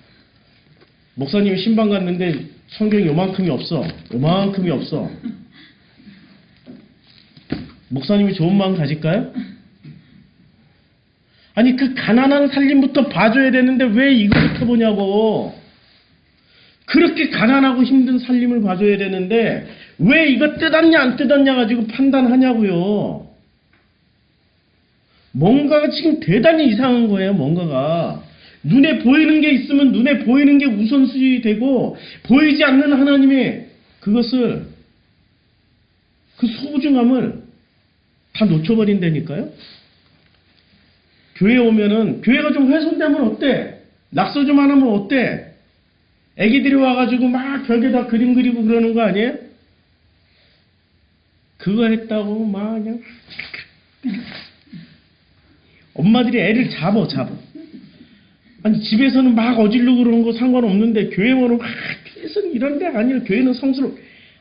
목사님이 신방 갔는데 성경이 요만큼이 없어. 목사님이 좋은 마음 가질까요? 아니, 그 가난한 살림부터 봐줘야 되는데 왜 이거부터 보냐고. 그렇게 가난하고 힘든 살림을 봐줘야 되는데 왜 이거 뜯었냐 안 뜯었냐 가지고 판단하냐고요. 뭔가가 지금 대단히 이상한 거예요. 뭔가가 눈에 보이는 게 있으면 눈에 보이는 게 우선순위 되고, 보이지 않는 하나님의 그것을, 그 소중함을 다 놓쳐버린다니까요. 교회 오면은 교회가 좀 훼손되면 어때? 낙서 좀 안 하면 어때? 애기들이 와가지고 막 벽에다 그림 그리고 그러는 거 아니에요? 그거 했다고 막 그냥 엄마들이 애를 잡어. 아니, 집에서는 막 어지르고 그러는 거 상관없는데 교회 오면 막 교회에서는 이런 데가 아니라 교회는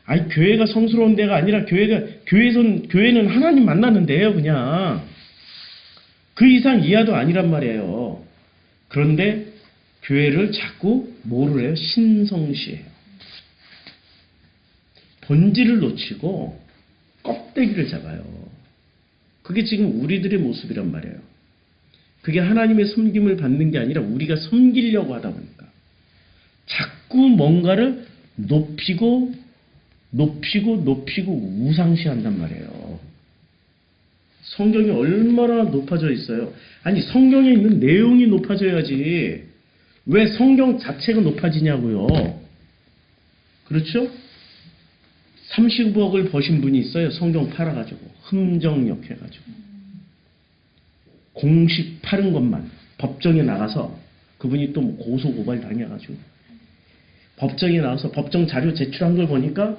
아니, 교회가 성스러운 데가 아니라 교회는 하나님 만나는 데예요. 그냥 그 이상 이하도 아니란 말이에요. 그런데 교회를 자꾸 뭐를 해요? 신성시해요. 본질을 놓치고 껍데기를 잡아요. 그게 지금 우리들의 모습이란 말이에요. 그게 하나님의 섬김을 받는 게 아니라 우리가 섬기려고 하다 보니까 자꾸 뭔가를 높이고 우상시한단 말이에요. 성경이 얼마나 높아져 있어요. 아니 성경에 있는 내용이 높아져야지 왜 성경 자체가 높아지냐고요. 그렇죠? 30억을 버신 분이 있어요. 성경 팔아가지고 흠정역 해가지고 공식 팔은 것만 법정에 나가서 그분이 또 뭐 고소고발 당해가지고 법정에 나와서 법정 자료 제출한 걸 보니까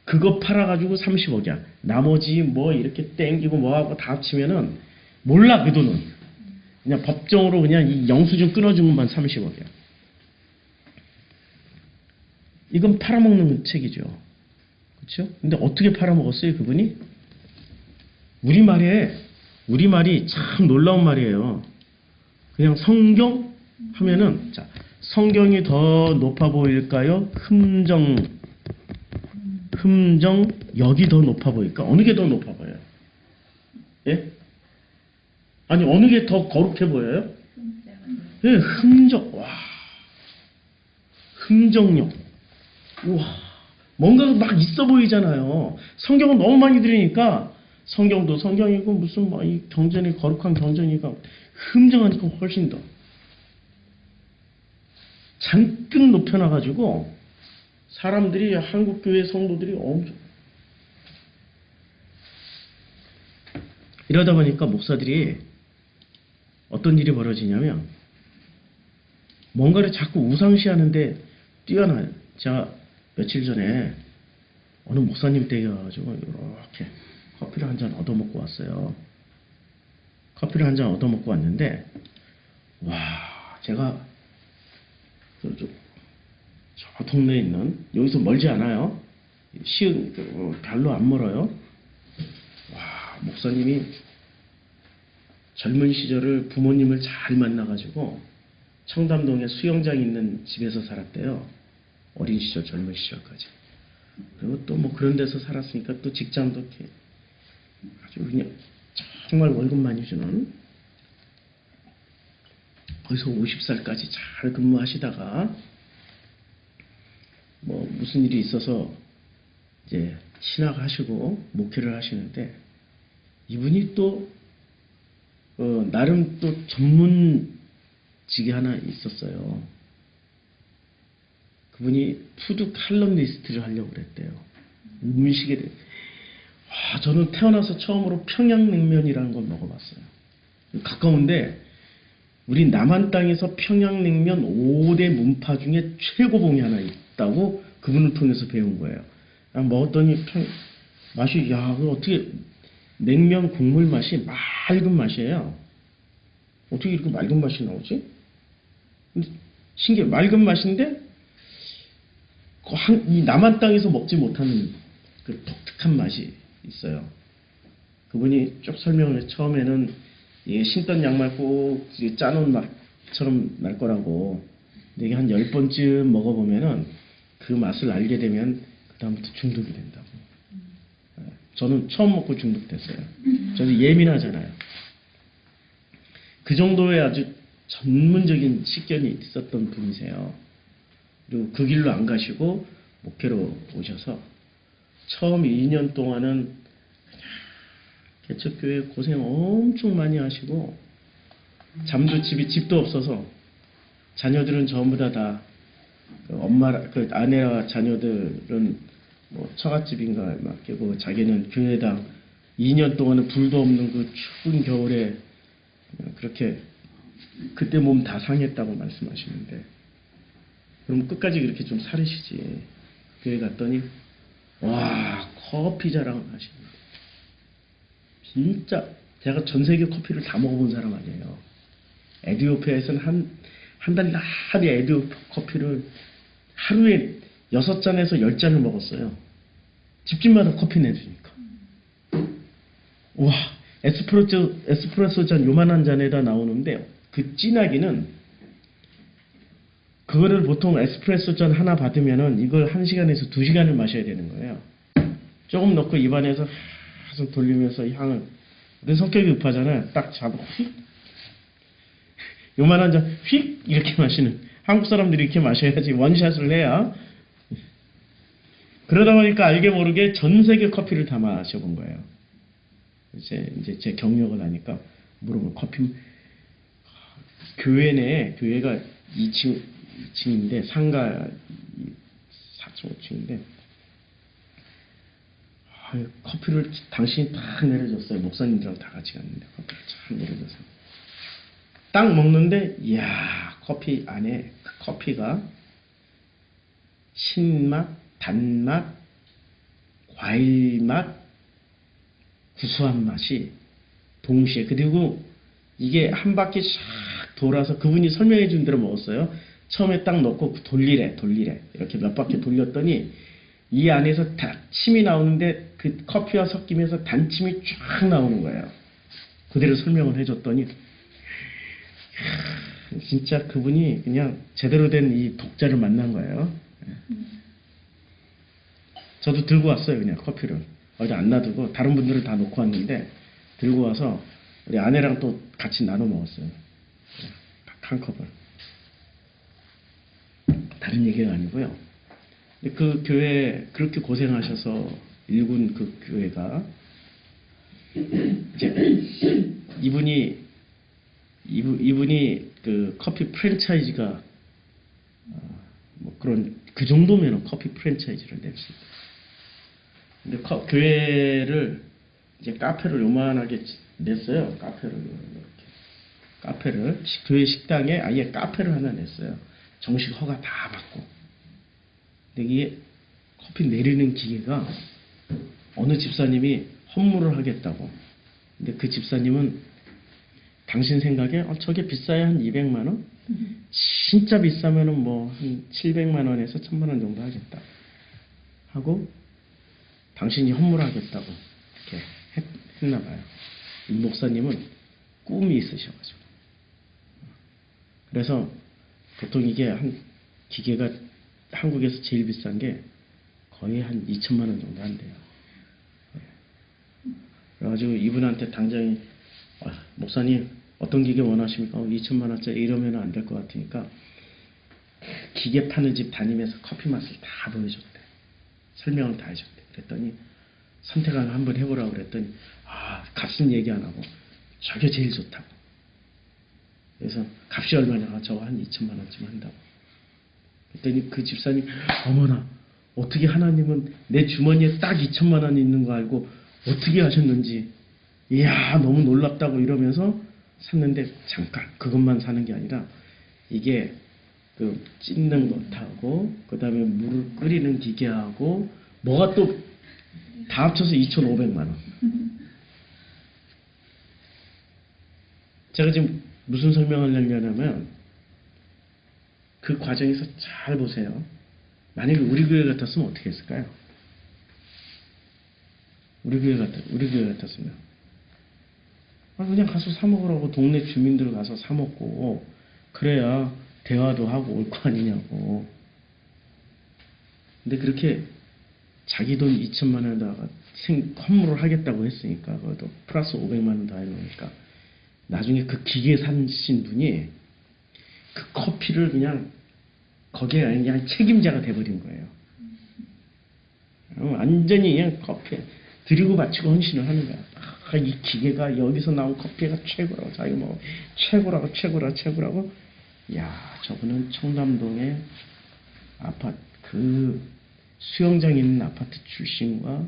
그거 팔아가지고 30억이야. 나머지 뭐 이렇게 땡기고 뭐하고 다 합치면은 몰라 그 돈은. 그냥 법정으로 그냥 이 영수증 끊어준 것만 30억이야. 이건 팔아먹는 책이죠. 그렇죠? 근데 어떻게 팔아먹었어요 그분이? 우리말이 참 놀라운 말이에요. 그냥 성경 하면은 자 성경이 더 높아 보일까요? 흠정역이 더 높아 보일까? 어느 게 더 높아 보여요? 예? 아니 어느 게 더 거룩해 보여요? 예, 흠정역. 우와, 뭔가 막 있어 보이잖아요. 성경은 너무 많이 들으니까 성경도 성경이고 무슨 뭐 이 경전이 거룩한 경전이가 흠정하니까 훨씬 더 잔뜩 높여놔가지고 사람들이 한국교회 성도들이 엄청 이러다 보니까 목사들이 어떤 일이 벌어지냐면 뭔가를 자꾸 우상시하는데 뛰어나요. 제가 며칠 전에 어느 목사님 댁에 가가지고 이렇게 커피를 한 잔 얻어먹고 왔어요. 커피를 한 잔 얻어먹고 왔는데 와 제가 저 동네에 있는 여기서 멀지 않아요. 시흥 별로 안 멀어요. 와 목사님이 젊은 시절을 부모님을 잘 만나가지고 청담동에 수영장 있는 집에서 살았대요. 어린 시절 젊은 시절까지. 그리고 또 뭐 그런 데서 살았으니까 또 직장도 이렇게 아주 그냥 정말 월급 많이 주는 거기서 50살까지 잘 근무하시다가 뭐 무슨 일이 있어서 이제 신학하시고 목회를 하시는데 이분이 또 나름 또 전문직이 하나 있었어요. 그분이 푸드 칼럼니스트를 하려고 그랬대요. 음식에 대해. 저는 태어나서 처음으로 평양냉면이라는 걸 먹어봤어요. 가까운데 우리 남한 땅에서 평양냉면 5대 문파 중에 최고봉이 하나 있다고 그분을 통해서 배운 거예요. 먹었더니 맛이 어떻게 냉면 국물 맛이 맑은 맛이에요. 어떻게 이렇게 맑은 맛이 나오지? 신기해. 맑은 맛인데 이 남한 땅에서 먹지 못하는 그 독특한 맛이 있어요. 그분이 쭉 설명을 해. 처음에는 신던 양말 꼭 짜놓은 맛처럼 날 거라고. 근데 이게 한 10번쯤 먹어보면은 그 맛을 알게 되면 그 다음부터 중독이 된다고. 저는 처음 먹고 중독됐어요. 저는 예민하잖아요. 그 정도의 아주 전문적인 식견이 있었던 분이세요. 그리고 그 길로 안 가시고 목회로 오셔서 처음 2년 동안은 개척교회 고생 엄청 많이 하시고 집도 없어서 자녀들은 전부 다 그 아내와 자녀들은 뭐 처갓집인가 막 깨고 자기는 교회당 2년 동안은 불도 없는 그 추운 겨울에 그렇게 그때 몸 다 상했다고 말씀하시는데 그럼 끝까지 그렇게 좀 살으시지. 교회 갔더니 와 커피 자랑을 하십니다. 진짜 제가 전 세계 커피를 다 먹어본 사람 아니에요. 에티오피아에서는 한 달 내내 에티오피아 커피를 하루에 6잔에서 10잔을 먹었어요. 집집마다 커피 내주니까. 와 에스프레소 잔 요만한 잔에다 나오는데 그 진하기는 그거를 보통 에스프레소 잔 하나 받으면은 이걸 1시간에서 2시간을 마셔야 되는 거예요. 조금 넣고 입안에서 계속 돌리면서 향을. 내 성격이 급하잖아요. 딱 잡아 휙. 요만한 잔 휙 이렇게 마시는. 한국 사람들이 이렇게 마셔야지 원샷을 해야. 그러다 보니까 알게 모르게 전 세계 커피를 다 마셔본 거예요. 이제 제 경력을 하니까 물어보면 커피 교회 내에 교회가 2층인데 상가 4층 5층인데 커피를 당신이 딱 내려줬어요. 목사님들하고 다 같이 갔는데 커피를 쫙 내려줘서 딱 먹는데 이야 커피 안에 커피가 신맛, 단맛, 과일맛, 구수한 맛이 동시에 그리고 이게 한 바퀴 싹 돌아서 그분이 설명해 준 대로 먹었어요. 처음에 딱 넣고 돌리래 이렇게 몇 바퀴 돌렸더니 이 안에서 다 침이 나오는데 그 커피와 섞이면서 단침이 쫙 나오는 거예요. 그대로 설명을 해줬더니 진짜 그분이 그냥 제대로 된 이 독자를 만난 거예요. 저도 들고 왔어요. 그냥 커피를 어디 안 놔두고 다른 분들은 다 놓고 왔는데 들고 와서 우리 아내랑 또 같이 나눠 먹었어요. 한 컵을. 다른 얘기가 아니고요. 그 교회 그렇게 고생하셔서 일군 그 교회가 이제 이분이 그 커피 프랜차이즈가 뭐 그런 그 정도면은 커피 프랜차이즈를 낼 수 있다. 근데 교회를 이제 카페를 요만하게 냈어요. 카페를 교회 식당에 아예 카페를 하나 냈어요. 정식 허가 다 받고. 근데 이게 커피 내리는 기계가 어느 집사님이 헌물을 하겠다고. 근데 그 집사님은 당신 생각에 저게 비싸야 한 200만 원? 진짜 비싸면은 뭐 한 700만 원에서 1000만 원 정도 하겠다. 하고 당신이 헌물하겠다고 이렇게 했나 봐요. 이 목사님은 꿈이 있으셔가지고. 그래서 보통 이게 한 기계가 한국에서 제일 비싼 게 거의 한 2천만 원 정도 한대요. 그래가지고 이분한테 당장에 목사님 어떤 기계 원하십니까? 2천만 원짜리 이러면 안 될 것 같으니까 기계 파는 집 다니면서 커피 맛을 다 보여줬대. 설명을 다 해줬대. 그랬더니 선택을 한번 해보라고 그랬더니 값은 얘기 안 하고 저게 제일 좋다고. 그래서 값이 얼마냐? 저거 한 2천만 원쯤 한다고. 그랬더니 그 집사님 어머나 어떻게 하나님은 내 주머니에 딱 2천만 원이 있는 거 알고 어떻게 하셨는지 이야 너무 놀랍다고 이러면서 샀는데 잠깐 그것만 사는 게 아니라 이게 그 찢는 것하고 그 다음에 물을 끓이는 기계하고 뭐가 또 다 합쳐서 2,500만 원. 제가 지금 무슨 설명을 하려냐면 그 과정에서 잘 보세요. 만약에 우리 교회 같았으면 어떻게 했을까요? 우리 교회 같았으면 그냥 가서 사 먹으라고 동네 주민들 가서 사 먹고 그래야 대화도 하고 올 거 아니냐고. 근데 그렇게 자기 돈 2천만 원에다가 헌물을 하겠다고 했으니까 그것도 플러스 500만 원 더 해놓으니까 나중에 그 기계 사신 분이 그 커피를 그냥 거기에 그냥 책임자가 돼버린 거예요. 완전히 그냥 커피 드리고 바치고 헌신을 하는 거야. 이 기계가 여기서 나온 커피가 최고라고 자기가 뭐 최고라고. 야 저분은 청담동의 아파트 그 수영장 있는 아파트 출신과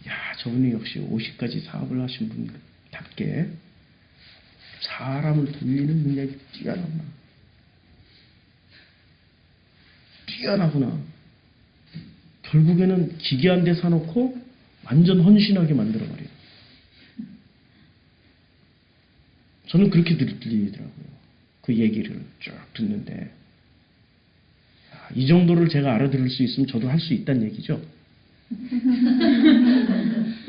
야 저분이 역시 50가지 사업을 하신 분답게 사람을 돌리는 능력이 뛰어나구나. 결국에는 기계 한 대 사놓고 완전 헌신하게 만들어버려요. 저는 그렇게 들리더라고요. 그 얘기를 쭉 듣는데 이 정도를 제가 알아들을 수 있으면 저도 할 수 있다는 얘기죠.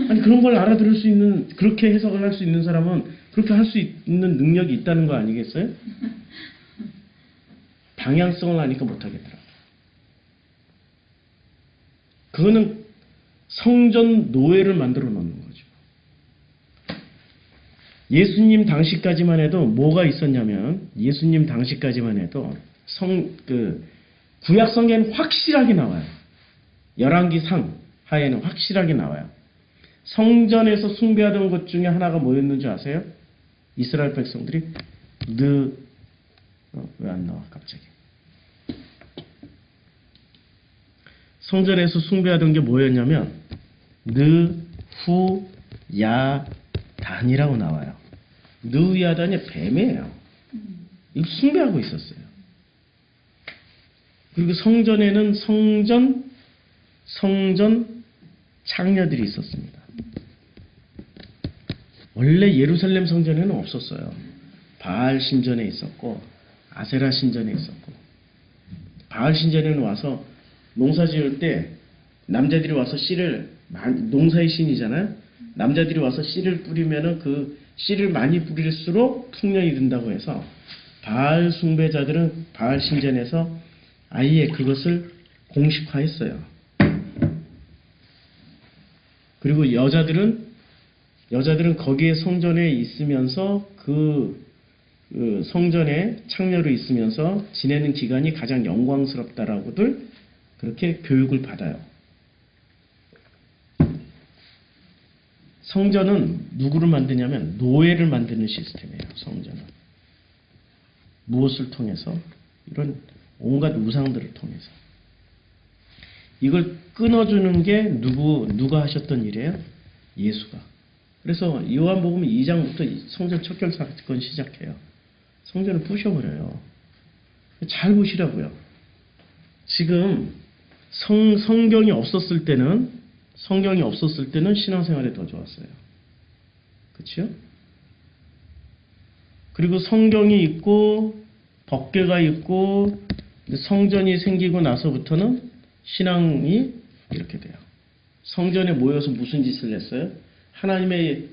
아니 그런 걸 알아들을 수 있는 그렇게 해석을 할 수 있는 사람은 그렇게 할 수 있는 능력이 있다는 거 아니겠어요? 방향성을 아니까 못하겠더라고요. 그거는 성전 노예를 만들어 놓는 거죠. 예수님 당시까지만 해도 뭐가 있었냐면, 예수님 당시까지만 해도 구약 성경에는 확실하게 나와요. 열왕기상 하에는 확실하게 나와요. 성전에서 숭배하던 것 중에 하나가 뭐였는 줄 아세요? 이스라엘 백성들이 왜 안 나와 갑자기? 성전에서 숭배하던 게 뭐였냐면 느후야단이라고 나와요. 느후야단이 뱀이에요. 이거 숭배하고 있었어요. 그리고 성전에는 성전 창녀들이 있었습니다. 원래 예루살렘 성전에는 없었어요. 바알 신전에 있었고 아세라 신전에 있었고, 바알 신전에는 와서 농사 지을 때 남자들이 와서 농사의 신이잖아요. 남자들이 와서 씨를 뿌리면은 그 씨를 많이 뿌릴수록 풍년이 든다고 해서 바알 숭배자들은 바알 신전에서 아예 그것을 공식화했어요. 그리고 여자들은 거기에 성전에 있으면서 그 성전에 창녀로 있으면서 지내는 기간이 가장 영광스럽다라고들 그렇게 교육을 받아요. 성전은 누구를 만드냐면 노예를 만드는 시스템이에요. 성전은 무엇을 통해서? 이런 온갖 우상들을 통해서. 이걸 끊어주는 게 누가 하셨던 일이에요? 예수가. 그래서 요한복음 2장부터 성전 척결 사건 시작해요. 성전을 부셔버려요. 잘 보시라고요. 지금 성경이 없었을 때는 신앙생활이 더 좋았어요. 그렇죠? 그리고 성경이 있고 법궤가 있고 성전이 생기고 나서부터는 신앙이 이렇게 돼요. 성전에 모여서 무슨 짓을 했어요? 하나님의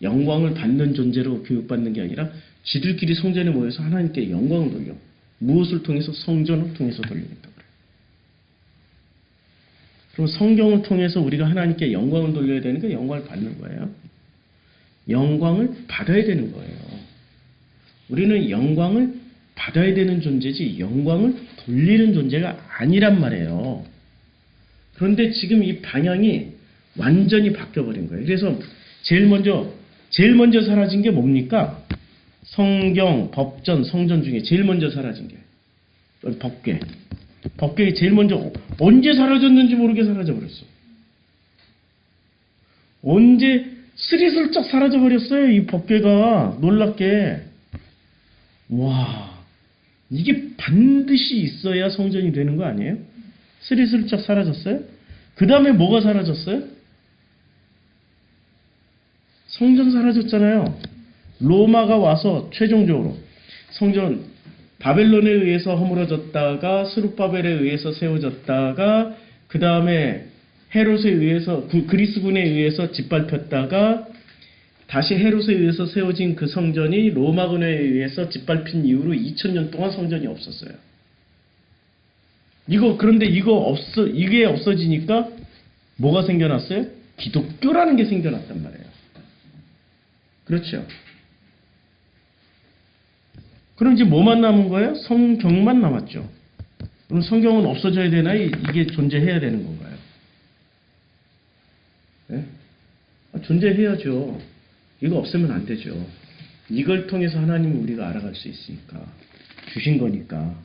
영광을 받는 존재로 교육받는 게 아니라 지들끼리 성전에 모여서 하나님께 영광을 돌려. 무엇을 통해서? 성전을 통해서 돌리겠다 그래요. 그럼 성경을 통해서 우리가 하나님께 영광을 돌려야 되니까 영광을 받는 거예요. 영광을 받아야 되는 거예요. 우리는 영광을 받아야 되는 존재지 영광을 돌리는 존재가 아니란 말이에요. 그런데 지금 이 방향이 완전히 바뀌어버린 거예요. 그래서 제일 먼저 사라진 게 뭡니까? 성경, 법전, 성전 중에 제일 먼저 사라진 게 법궤. 법궤가 제일 먼저 언제 사라졌는지 모르게 사라져버렸어. 언제 스리슬쩍 사라져버렸어요. 이 법궤가 놀랍게. 와, 이게 반드시 있어야 성전이 되는 거 아니에요? 스리슬쩍 사라졌어요? 그 다음에 뭐가 사라졌어요? 성전 사라졌잖아요. 로마가 와서 최종적으로 성전 바벨론에 의해서 허물어졌다가 스룹바벨에 의해서 세워졌다가 그 다음에 헤롯에 의해서 그리스군에 의해서 짓밟혔다가 다시 헤롯에 의해서 세워진 그 성전이 로마군에 의해서 짓밟힌 이후로 2000년 동안 성전이 없었어요. 그런데 이게 없어지니까 뭐가 생겨났어요? 기독교라는 게 생겨났단 말이에요. 그렇죠? 그럼 이제 뭐만 남은 거예요? 성경만 남았죠. 그럼 성경은 없어져야 되나요? 이게 존재해야 되는 건가요? 네? 존재해야죠. 이거 없으면 안 되죠. 이걸 통해서 하나님을 우리가 알아갈 수 있으니까. 주신 거니까.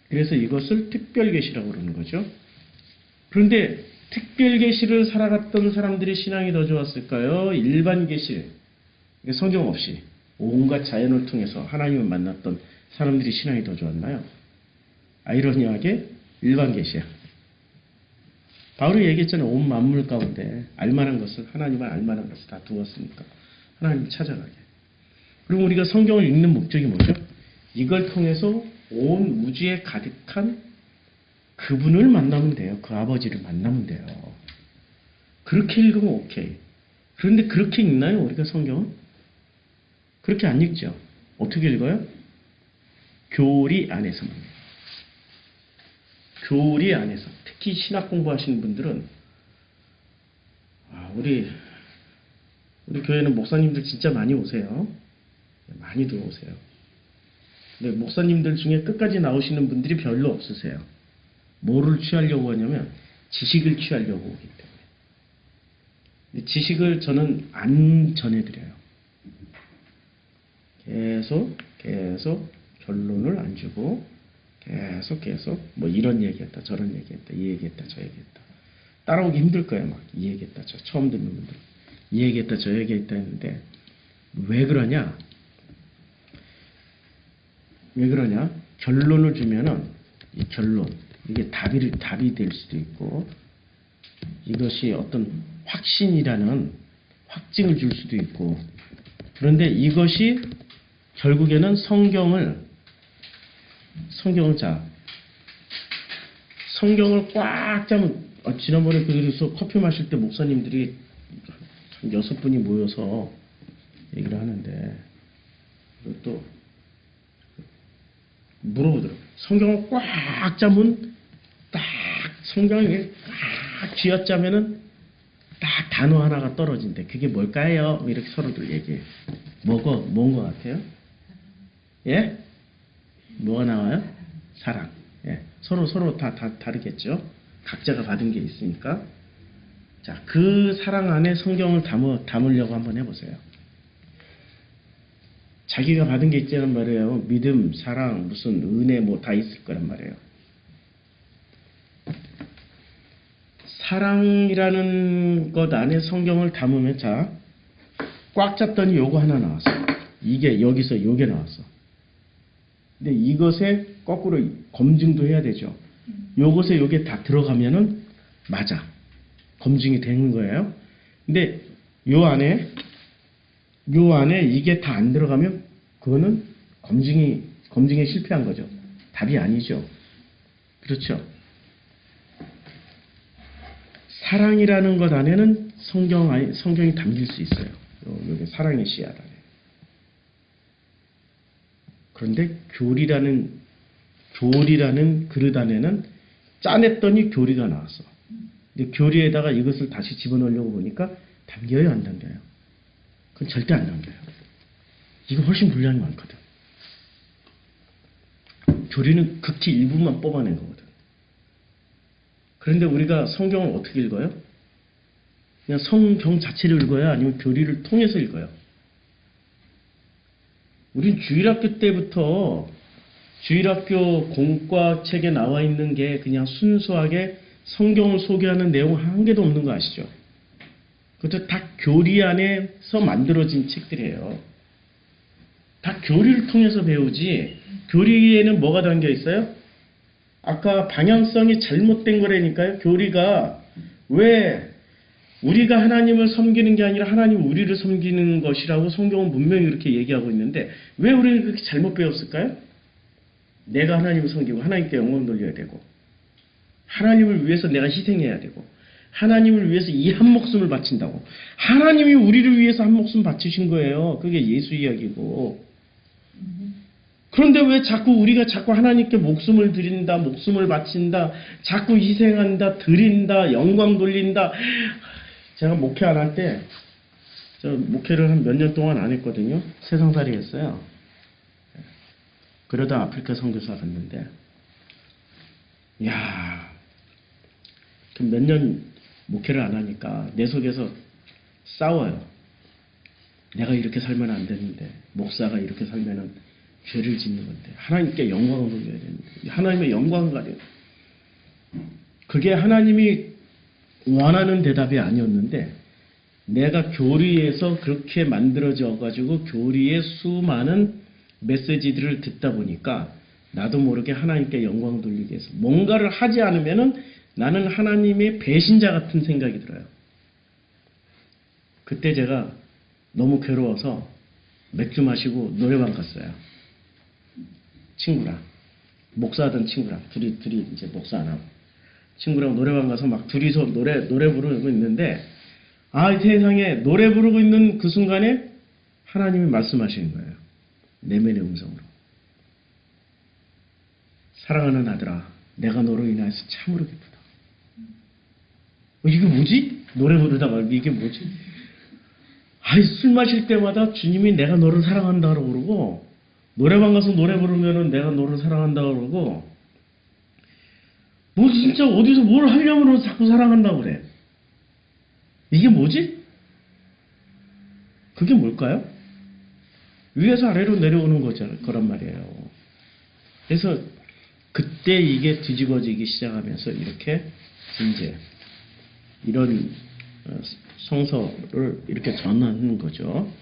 그래서 이것을 특별계시라고 그러는 거죠. 그런데 특별계시를 살아갔던 사람들의 신앙이 더 좋았을까요? 일반계시, 성경 없이 온갖 자연을 통해서 하나님을 만났던 사람들이 신앙이 더 좋았나요? 아이러니하게 일반계시야. 바울이 얘기했잖아요. 온 만물 가운데 알만한 것을, 하나님을 알만한 것을 다 두었으니까 하나님을 찾아가게. 그럼 우리가 성경을 읽는 목적이 뭐죠? 이걸 통해서 온 우주에 가득한 그분을 만나면 돼요. 그 아버지를 만나면 돼요. 그렇게 읽으면 오케이. 그런데 그렇게 읽나요? 우리가 성경은? 그렇게 안 읽죠. 어떻게 읽어요? 교리 안에서만. 교리 안에서. 특히 신학 공부하시는 분들은 우리 우리 교회는 목사님들 진짜 많이 오세요. 많이 들어오세요. 근데 목사님들 중에 끝까지 나오시는 분들이 별로 없으세요. 뭐를 취하려고 하냐면 지식을 취하려고 오기 때문에. 근데 지식을 저는 안 전해드려요. 계속 결론을 안 주고 계속 뭐 이런 얘기했다 저런 얘기했다 이 얘기했다 저 얘기했다 따라오기 힘들 거예요. 막 이 얘기했다 저 처음 듣는 분들 이 얘기했다 저 얘기했다 했는데 왜 그러냐 결론을 주면은 이 결론 이게 답이 될 수도 있고 이것이 어떤 확신이라는 확증을 줄 수도 있고 그런데 이것이 결국에는 성경을 꽉 짜면 지난번에 그래서 커피 마실 때 목사님들이 6분이 모여서 얘기를 하는데 또 물어보더라고요. 성경을 꽉 짜면 딱 성경을 꽉 쥐어짜면은 딱 단어 하나가 떨어진대. 그게 뭘까요? 이렇게 서로들 얘기해. 뭔 것 같아요? 예? 뭐가 나와요? 사랑. 예. 서로 다 다르겠죠? 각자가 받은 게 있으니까. 자, 그 사랑 안에 성경을 담으려고 한번 해보세요. 자기가 받은 게 있다는 말이에요. 믿음, 사랑, 무슨 은혜 뭐 다 있을 거란 말이에요. 사랑이라는 것 안에 성경을 담으면 자, 꽉 찼더니 요거 하나 나왔어. 이게 여기서 요게 나왔어. 근데 이것에 거꾸로 검증도 해야 되죠. 요것에 요게 다 들어가면은 맞아. 검증이 되는 거예요. 근데 요 안에 이게 다 안 들어가면 그거는 검증에 실패한 거죠. 답이 아니죠. 그렇죠. 사랑이라는 것 안에는 성경이 담길 수 있어요. 여기 사랑의 씨앗 안에. 그런데 교리라는 그릇 안에는 짜냈더니 교리가 나왔어. 근데 교리에다가 이것을 다시 집어넣으려고 보니까 담겨요, 안 담겨요? 그건 절대 안 담겨요. 이거 훨씬 분량이 많거든. 교리는 극히 일부만 뽑아낸 거거든. 그런데 우리가 성경을 어떻게 읽어요? 그냥 성경 자체를 읽어요? 아니면 교리를 통해서 읽어요? 우린 주일학교 때부터 주일학교 공과책에 나와 있는 게 그냥 순수하게 성경을 소개하는 내용 한 개도 없는 거 아시죠? 그것도 다 교리 안에서 만들어진 책들이에요. 다 교리를 통해서 배우지 교리에는 뭐가 담겨 있어요? 아까 방향성이 잘못된 거라니까요. 교리가 왜 우리가 하나님을 섬기는 게 아니라 하나님 우리를 섬기는 것이라고 성경은 분명히 이렇게 얘기하고 있는데 왜 우리는 그렇게 잘못 배웠을까요? 내가 하나님을 섬기고 하나님께 영광 돌려야 되고 하나님을 위해서 내가 희생해야 되고 하나님을 위해서 이 한 목숨을 바친다고 하나님이 우리를 위해서 한 목숨 바치신 거예요. 그게 예수 이야기고 그런데 왜 우리가 자꾸 하나님께 목숨을 드린다, 목숨을 바친다, 자꾸 희생한다, 드린다, 영광 돌린다. 제가 목회 안 할 때, 저 목회를 한 몇 년 동안 안 했거든요. 세상살이 했어요. 그러다 아프리카 선교사 갔는데, 이야, 그 몇 년 목회를 안 하니까 내 속에서 싸워요. 내가 이렇게 살면 안 되는데, 목사가 이렇게 살면은 죄를 짓는 건데 하나님께 영광을 돌려야 되는데 하나님의 영광을 가려 그게 하나님이 원하는 대답이 아니었는데 내가 교리에서 그렇게 만들어져 가지고 교리의 수많은 메시지들을 듣다 보니까 나도 모르게 하나님께 영광 돌리기 위해서 뭔가를 하지 않으면은 나는 하나님의 배신자 같은 생각이 들어요. 그때 제가 너무 괴로워서 맥주 마시고 노래방 갔어요. 친구랑 목사하던 친구랑 둘이 이제 목사 안 하고 친구랑 노래방 가서 막 둘이서 노래 부르고 있는데 이 세상에 노래 부르고 있는 그 순간에 하나님이 말씀하시는 거예요. 내면의 음성으로. 사랑하는 아들아, 내가 너로 인하여서 참으로 기쁘다. 이게 뭐지? 노래 부르다가 이게 뭐지? 아이, 술 마실 때마다 주님이 내가 너를 사랑한다고 그러고, 노래방 가서 노래 부르면은 내가 너를 사랑한다고 그러고, 뭐 진짜 어디서 뭘 하려면 자꾸 사랑한다고 그래. 이게 뭐지? 그게 뭘까요? 위에서 아래로 내려오는 거란 말이에요. 그래서 그때 이게 뒤집어지기 시작하면서 이렇게 이제 이런 성서를 이렇게 전하는 거죠.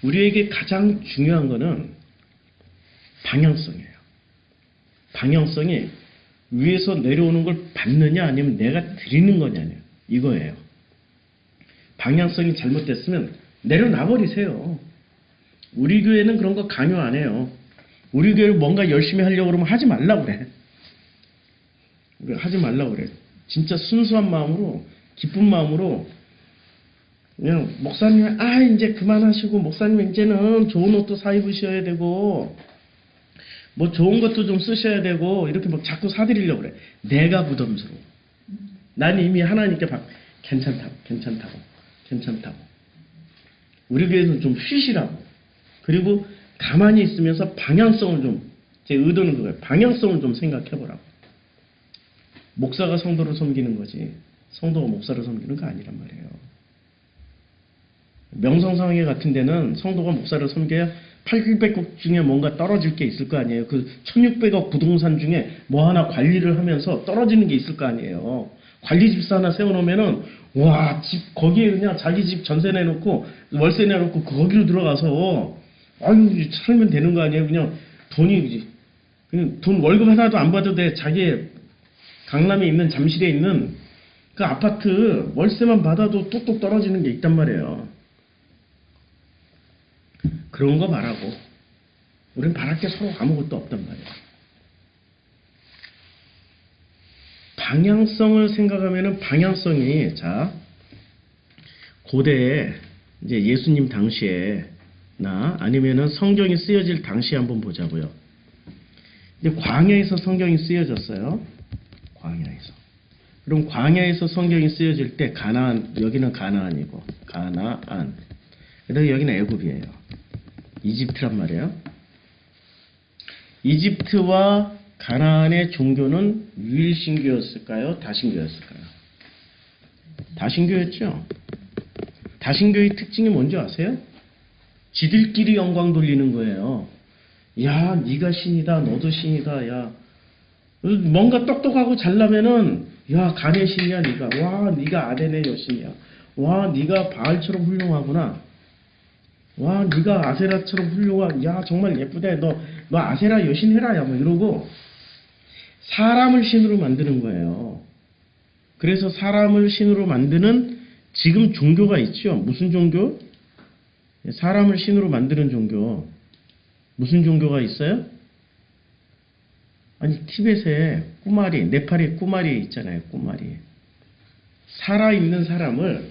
우리에게 가장 중요한 거는 방향성이에요. 방향성이 위에서 내려오는 걸 받느냐 아니면 내가 드리는 거냐 이거예요. 방향성이 잘못됐으면 내려놔 버리세요. 우리 교회는 그런 거 강요 안 해요. 우리 교회 뭔가 열심히 하려고 그러면 하지 말라고 그래. 하지 말라고 그래. 진짜 순수한 마음으로, 기쁜 마음으로 그냥 목사님 이제 그만하시고 목사님 이제는 좋은 옷도 사 입으셔야 되고 뭐 좋은 것도 좀 쓰셔야 되고 이렇게 막 자꾸 사드리려고 그래. 내가 부담스러워. 난 이미 하나님께 괜찮다고. 우리 교회는 좀 쉬시라고. 그리고 가만히 있으면서 방향성을 좀, 제 의도는 그거예요. 방향성을 좀 생각해보라고. 목사가 성도를 섬기는 거지 성도가 목사를 섬기는 거 아니란 말이에요. 명성상회 같은 데는 성도가 목사를 섬겨야 800억 중에 뭔가 떨어질 게 있을 거 아니에요. 그 1600억 부동산 중에 뭐 하나 관리를 하면서 떨어지는 게 있을 거 아니에요. 관리집사 하나 세워놓으면은 와, 집 거기에 그냥 자기 집 전세 내놓고 월세 내놓고 거기로 들어가서 아유 살면 되는 거 아니에요. 그냥 그냥 돈 월급 하나도 안 받아도 돼. 자기 강남에 있는 잠실에 있는 그 아파트 월세만 받아도 뚝뚝 떨어지는 게 있단 말이에요. 그런 거 말하고 우린 바랄 게 서로 아무것도 없단 말이에요. 방향성을 생각하면은 방향성이 고대에 이제 예수님 당시에나 아니면은 성경이 쓰여질 당시에 한번 보자고요. 이제 광야에서 성경이 쓰여졌어요. 광야에서. 그럼 광야에서 성경이 쓰여질 때 가나안, 여기는 가나안이고 가나안. 그다음에 여기는 애굽이에요. 이집트란 말이에요. 이집트와 가나안의 종교는 유일신교였을까요? 다신교였을까요? 다신교였죠. 다신교의 특징이 뭔지 아세요? 지들끼리 영광 돌리는 거예요. 야, 네가 신이다, 너도 신이다. 야, 뭔가 똑똑하고 잘나면은 야, 간의 신이야 네가. 와, 네가 아덴의 여신이야. 와, 네가 바알처럼 훌륭하구나. 와, 네가 아세라처럼 훌륭한. 야, 정말 예쁘다. 너 아세라 여신 해라. 야, 뭐 이러고 사람을 신으로 만드는 거예요. 그래서 사람을 신으로 만드는 지금 종교가 있죠. 무슨 종교? 사람을 신으로 만드는 종교. 무슨 종교가 있어요? 아니, 티벳에 꾸마리, 네팔에 꾸마리 있잖아요. 꾸마리. 살아있는 사람을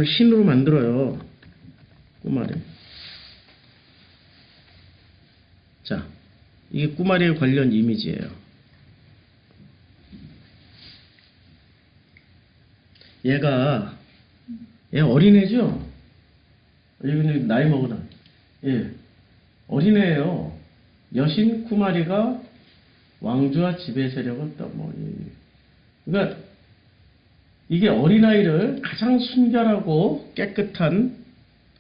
신으로 만들어요. 꾸마리. 자, 이게 꾸마리에 관련 이미지예요. 얘 어린애죠? 얘는 나이 먹으나. 예. 어린애예요. 여신 쿠마리가 왕주와 지배 세력을 그러니까 이게 어린아이를 가장 순결하고 깨끗한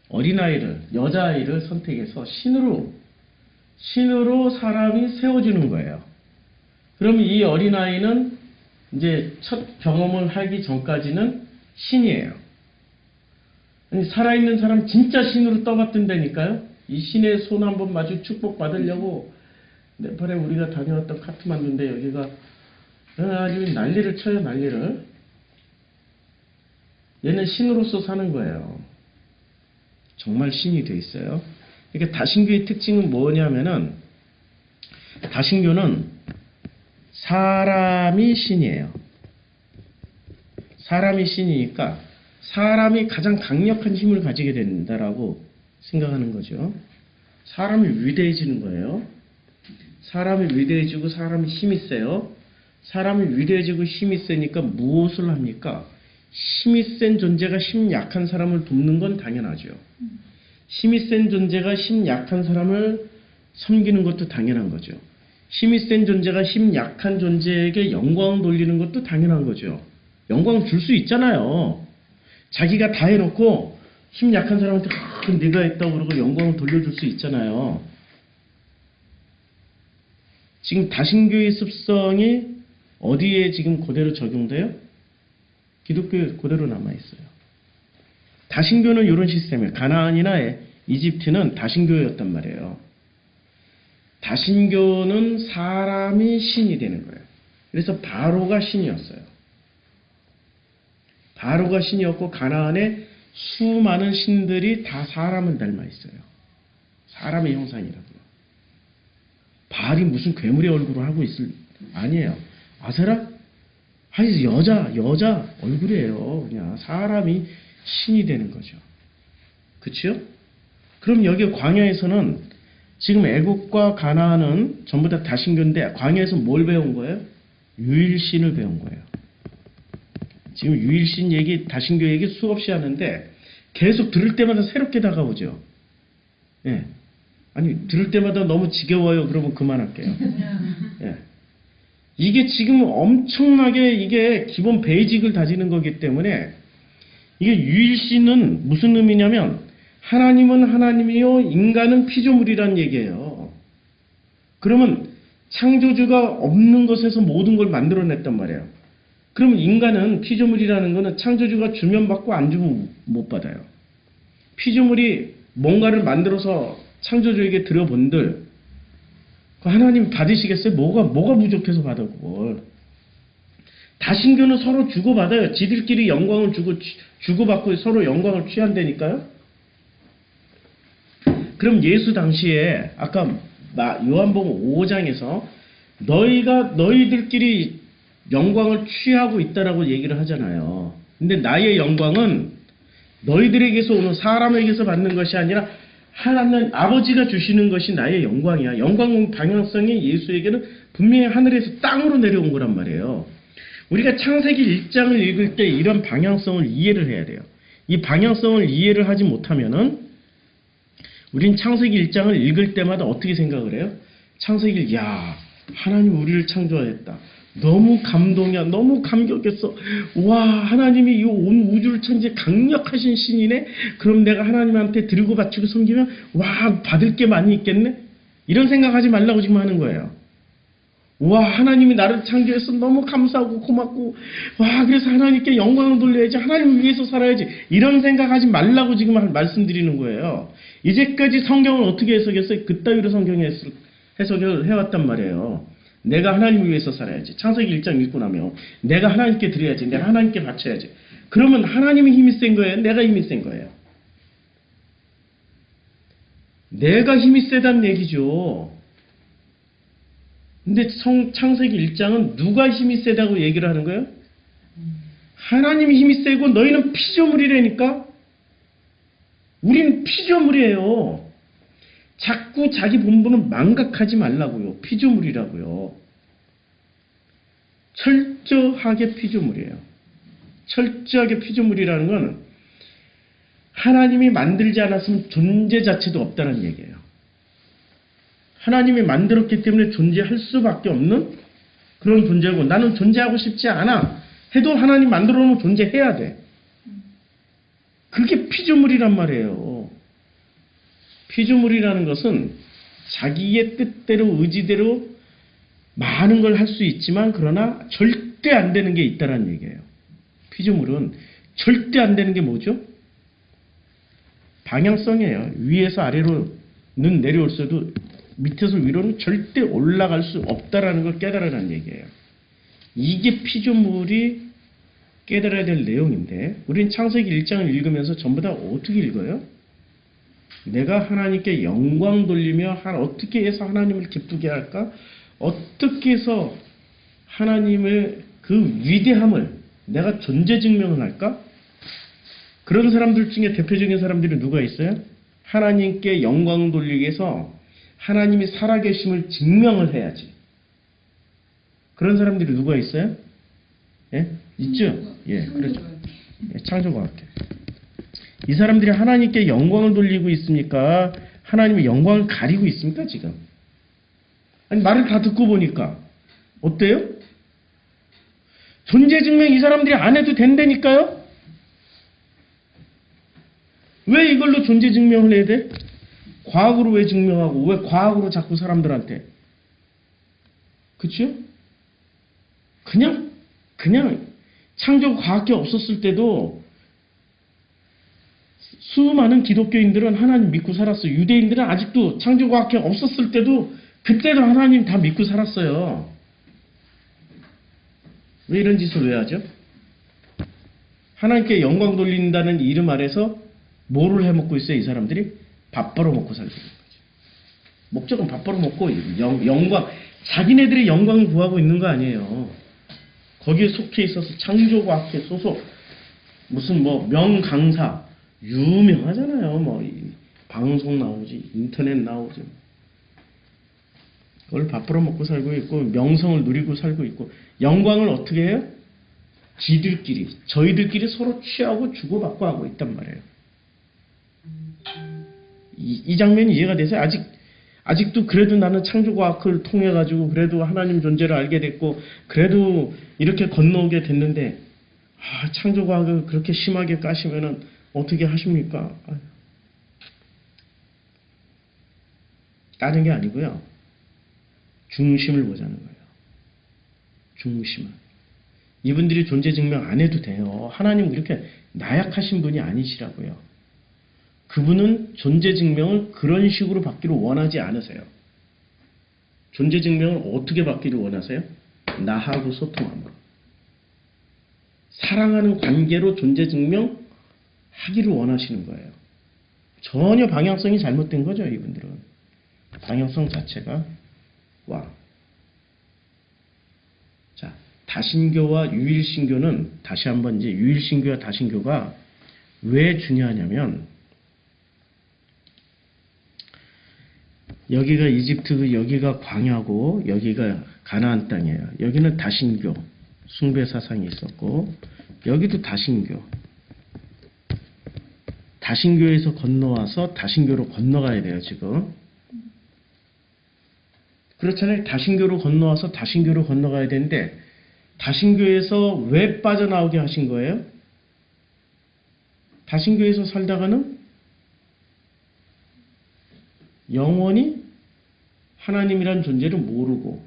어린아이를, 여자아이를 선택해서 신으로 사람이 세워주는 거예요. 그럼 이 어린아이는 이제 첫 경험을 하기 전까지는 신이에요. 아니, 살아있는 사람 진짜 신으로 떠받든다니까요. 이 신의 손 한번 마주 축복받으려고 네팔에 우리가 다녀왔던 카트만두인데 여기가 아주 난리를 쳐요. 난리를. 얘는 신으로서 사는 거예요. 정말 신이 돼 있어요. 그러니까 다신교의 특징은 뭐냐면은 다신교는 사람이 신이에요. 사람이 신이니까 사람이 가장 강력한 힘을 가지게 된다라고 생각하는 거죠. 사람이 위대해지는 거예요. 사람이 위대해지고 사람이 힘이 세요. 사람이 위대해지고 힘이 세니까 무엇을 합니까? 힘이 센 존재가 힘 약한 사람을 돕는 건 당연하죠. 힘이 센 존재가 힘 약한 사람을 섬기는 것도 당연한 거죠. 힘이 센 존재가 힘 약한 존재에게 영광을 돌리는 것도 당연한 거죠. 영광 줄 수 있잖아요. 자기가 다 해놓고 힘 약한 사람한테 네가 했다고 그러고 영광을 돌려줄 수 있잖아요. 지금 다신교의 습성이 어디에 지금 그대로 적용돼요? 기독교에 그대로 남아있어요. 다신교는 이런 시스템이에요. 가나안이나 이집트는 다신교였단 말이에요. 다신교는 사람이 신이 되는 거예요. 그래서 바로가 신이었어요. 바로가 신이었고 가나안에 수많은 신들이 다 사람을 닮아 있어요. 사람의 형상이라고요. 바알이 무슨 괴물의 얼굴을 하고 있을 아니에요. 아세라? 아니 여자 얼굴이에요. 그냥 사람이 신이 되는 거죠. 그렇죠? 그럼 여기 광야에서는 지금 애국과 가나안은 전부 다 다신교인데 광야에서 뭘 배운 거예요? 유일신을 배운 거예요. 지금 유일신 얘기, 다신교 얘기 수없이 하는데 계속 들을 때마다 새롭게 다가오죠. 예. 아니 들을 때마다 너무 지겨워요. 그러면 그만할게요. 예. 이게 지금 엄청나게 이게 기본 베이직을 다지는 거기 때문에 이게 유일신은 무슨 의미냐면 하나님은 하나님이요 인간은 피조물이란 얘기예요. 그러면 창조주가 없는 것에서 모든 걸 만들어냈단 말이에요. 그러면 인간은 피조물이라는 거는 창조주가 주면 받고 안 주면 못 받아요. 피조물이 뭔가를 만들어서 창조주에게 드려본들 하나님 받으시겠어요? 뭐가 부족해서 받아 그걸. 다신교는 서로 주고받아요. 지들끼리 영광을 주고받고 서로 영광을 취한다니까요. 그럼 예수 당시에 아까 요한복음 5장에서 너희들끼리 영광을 취하고 있다라고 얘기를 하잖아요. 근데 나의 영광은 너희들에게서 오는 사람에게서 받는 것이 아니라 하나님 아버지가 주시는 것이 나의 영광이야. 영광 방향성이 예수에게는 분명히 하늘에서 땅으로 내려온 거란 말이에요. 우리가 창세기 1장을 읽을 때 이런 방향성을 이해를 해야 돼요. 이 방향성을 이해를 하지 못하면은 우린 창세기 1장을 읽을 때마다 어떻게 생각을 해요? 창세기 야 하나님 우리를 창조하였다. 너무 감동이야. 너무 감격했어. 와 하나님이 이 온 우주를 창조해 강력하신 신이네. 그럼 내가 하나님한테 드리고 바치고 섬기면 와 받을 게 많이 있겠네. 이런 생각하지 말라고 지금 하는 거예요. 와 하나님이 나를 창조해서 너무 감사하고 고맙고 와 그래서 하나님께 영광을 돌려야지. 하나님을 위해서 살아야지. 이런 생각하지 말라고 지금 말씀드리는 거예요. 이제까지 성경을 어떻게 해석했어요? 그따위로 성경에 해석을 해왔단 말이에요. 내가 하나님을 위해서 살아야지. 창세기 1장 읽고 나면 내가 하나님께 드려야지. 내가 하나님께 바쳐야지. 그러면 하나님이 힘이 센 거예요? 내가 힘이 센 거예요? 내가 힘이 세다는 얘기죠. 근데 창세기 1장은 누가 힘이 세다고 얘기를 하는 거예요? 하나님이 힘이 세고 너희는 피조물이라니까? 우리는 피조물이에요. 자꾸 자기 본분은 망각하지 말라고요. 피조물이라고요. 철저하게 피조물이에요. 철저하게 피조물이라는 건 하나님이 만들지 않았으면 존재 자체도 없다는 얘기예요. 하나님이 만들었기 때문에 존재할 수밖에 없는 그런 존재고 나는 존재하고 싶지 않아 해도 하나님 만들어 놓으면 존재해야 돼. 그게 피조물이란 말이에요. 피조물이라는 것은 자기의 뜻대로 의지대로 많은 걸 할 수 있지만 그러나 절대 안 되는 게 있다는 얘기예요. 피조물은 절대 안 되는 게 뭐죠? 방향성이에요. 위에서 아래로는 내려올 수도 밑에서 위로는 절대 올라갈 수 없다라는 걸 깨달으라는 얘기예요. 이게 피조물이 깨달아야 될 내용인데 우린 창세기 1장을 읽으면서 전부 다 어떻게 읽어요? 내가 하나님께 영광 돌리며 어떻게 해서 하나님을 기쁘게 할까? 어떻게 해서 하나님의 그 위대함을 내가 존재 증명을 할까? 그런 사람들 중에 대표적인 사람들이 누가 있어요? 하나님께 영광 돌리기 위해서 하나님이 살아계심을 증명을 해야지. 그런 사람들이 누가 있어요? 예? 있죠? 예, 그렇죠. 예, 창조과학계. 이 사람들이 하나님께 영광을 돌리고 있습니까? 하나님의 영광을 가리고 있습니까, 지금? 아니, 말을 다 듣고 보니까 어때요? 존재 증명 이 사람들이 안 해도 된다니까요? 왜 이걸로 존재 증명을 해야 돼? 과학으로 왜 증명하고 왜 과학으로 자꾸 사람들한테? 그치요? 그냥 창조과학계 없었을 때도 수많은 기독교인들은 하나님 믿고 살았어요. 유대인들은 아직도 창조과학계 없었을 때도 그때도 하나님 다 믿고 살았어요. 왜 이런 짓을 왜 하죠? 하나님께 영광 돌린다는 이름 아래서 뭐를 해먹고 있어요, 이 사람들이? 밥 벌어먹고 살고 있는 거죠. 목적은 밥 벌어먹고 영광, 자기네들의 영광을 구하고 있는 거 아니에요. 거기에 속해 있어서 창조과학회 소속, 무슨 뭐 명강사, 유명하잖아요. 뭐 방송 나오지, 인터넷 나오지. 그걸 밥 벌어먹고 살고 있고 명성을 누리고 살고 있고 영광을 어떻게 해요? 지들끼리, 저희들끼리 서로 취하고 주고받고 하고 있단 말이에요. 이 장면이 이해가 되세요? 아직도 그래도 나는 창조과학을 통해 가지고 그래도 하나님 존재를 알게 됐고 그래도 이렇게 건너오게 됐는데 창조과학을 그렇게 심하게 까시면은 어떻게 하십니까? 까는 게 아니고요. 중심을 보자는 거예요. 중심을. 이분들이 존재 증명 안 해도 돼요. 하나님 그렇게 나약하신 분이 아니시라고요. 그분은 존재 증명을 그런 식으로 받기를 원하지 않으세요. 존재 증명을 어떻게 받기를 원하세요? 나하고 소통함으로. 사랑하는 관계로 존재 증명하기를 원하시는 거예요. 전혀 방향성이 잘못된 거죠, 이분들은. 방향성 자체가 자, 다신교와 유일신교는 다시 한번 이제 유일신교와 다신교가 왜 중요하냐면 여기가 이집트, 여기가 광야고 여기가 가나안 땅이에요. 여기는 다신교, 숭배 사상이 있었고 여기도 다신교. 다신교에서 건너와서 다신교로 건너가야 돼요, 지금. 그렇잖아요. 다신교로 건너와서 다신교로 건너가야 되는데 다신교에서 왜 빠져나오게 하신 거예요? 다신교에서 살다가는 영원히 하나님이란 존재를 모르고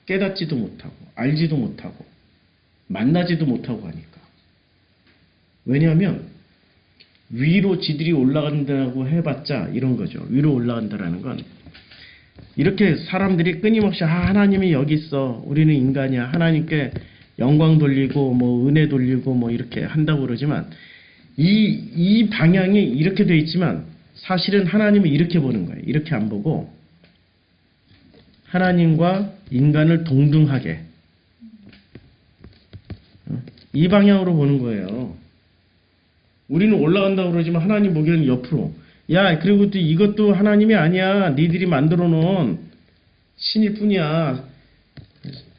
깨닫지도 못하고 알지도 못하고 만나지도 못하고 하니까. 왜냐하면 위로 지들이 올라간다고 해봤자 이런 거죠. 위로 올라간다라는 건 이렇게 사람들이 끊임없이 하나님이 여기 있어. 우리는 인간이야. 하나님께 영광 돌리고 뭐 은혜 돌리고 뭐 이렇게 한다고 그러지만 이 방향이 이렇게 돼 있지만 사실은 하나님을 이렇게 보는 거예요. 이렇게 안 보고 하나님과 인간을 동등하게 이 방향으로 보는 거예요. 우리는 올라간다고 그러지만 하나님 보기에는 옆으로. 야, 그리고 또 이것도 하나님이 아니야. 니들이 만들어 놓은 신일 뿐이야.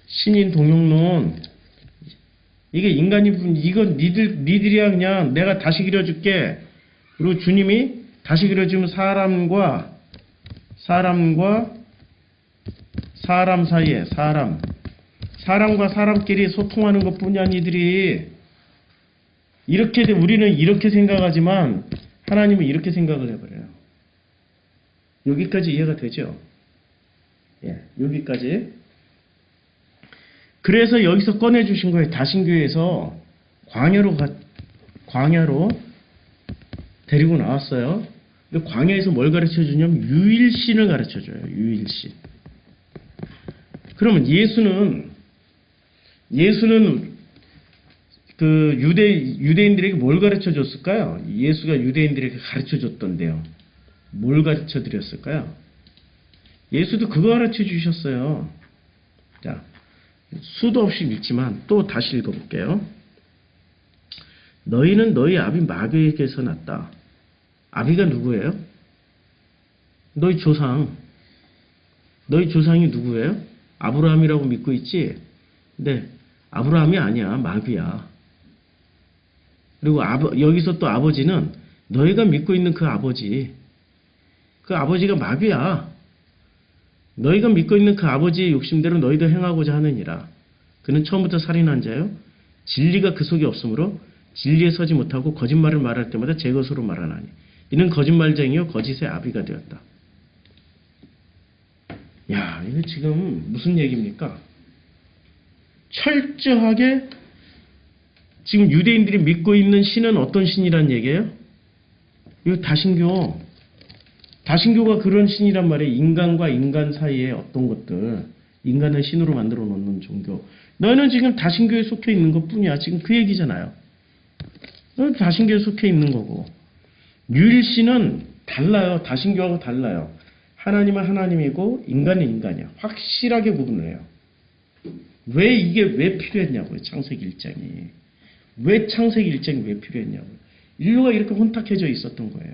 신인 동용론. 이게 인간이 이건 니들이야. 그냥 내가 다시 그려줄게. 그리고 주님이 다시 그려주면 사람과 사람 사이에 사람과 사람끼리 소통하는 것뿐이야. 니들이 이렇게 우리는 이렇게 생각하지만 하나님은 이렇게 생각을 해버려요. 여기까지 이해가 되죠? 예, 여기까지. 그래서 여기서 꺼내주신 거예요. 다신교에서 광야로 데리고 나왔어요. 근데 광야에서 뭘 가르쳐 주냐면 유일신을 가르쳐 줘요. 유일신. 그러면 예수는 그 유대인들에게 뭘 가르쳐 줬을까요? 예수가 유대인들에게 가르쳐 줬던데요. 뭘 가르쳐 드렸을까요? 예수도 그거 가르쳐 주셨어요. 자, 수도 없이 읽지만 또 다시 읽어볼게요. 너희는 너희 아비 마귀에게서 났다. 아비가 누구예요? 너희 조상이 누구예요? 아브라함이라고 믿고 있지? 네, 아브라함이 아니야. 마귀야. 그리고 여기서 또 아버지는 너희가 믿고 있는 그 아버지가 마귀야. 너희가 믿고 있는 그 아버지의 욕심대로 너희도 행하고자 하느니라. 그는 처음부터 살인한 자요. 진리가 그 속에 없으므로 진리에 서지 못하고 거짓말을 말할 때마다 제 것으로 말하나니 이는 거짓말쟁이요 거짓의 아비가 되었다. 야, 이거 지금 무슨 얘기입니까? 철저하게 지금 유대인들이 믿고 있는 신은 어떤 신이란 얘기예요? 이거 다신교가 그런 신이란 말이에요. 인간과 인간 사이에 어떤 것들, 인간을 신으로 만들어 놓는 종교. 너희는 지금 다신교에 속해 있는 것 뿐이야. 지금 그 얘기잖아요. 너희는 다신교에 속해 있는 거고. 유일신은 달라요. 다신교하고 달라요. 하나님은 하나님이고 인간은 인간이야. 확실하게 구분을 해요. 이게 왜 필요했냐고요. 창세기 1장이. 왜 창세기 1장이 왜 필요했냐고요. 인류가 이렇게 혼탁해져 있었던 거예요.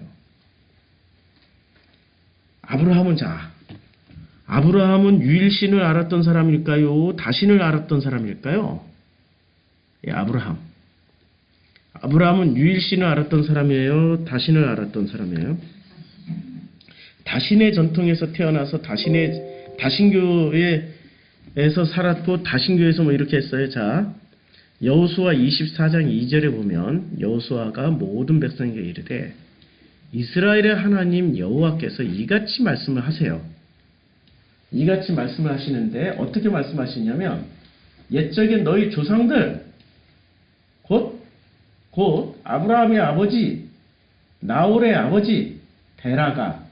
아브라함은 유일신을 알았던 사람일까요? 다신을 알았던 사람일까요? 예, 아브라함은 유일신을 알았던 사람이에요? 다신을 알았던 사람이에요? 다신의 전통에서 태어나서 다신교에서 살았고 다신교에서 뭐 이렇게 했어요. 자, 여호수아 24장 2절에 보면 여호수아가 모든 백성에게 이르되 이스라엘의 하나님 여호와께서 이같이 말씀을 하세요. 이같이 말씀을 하시는데 어떻게 말씀하시냐면 옛적에 너희 조상들 곧 아브라함의 아버지 나홀의 아버지 데라가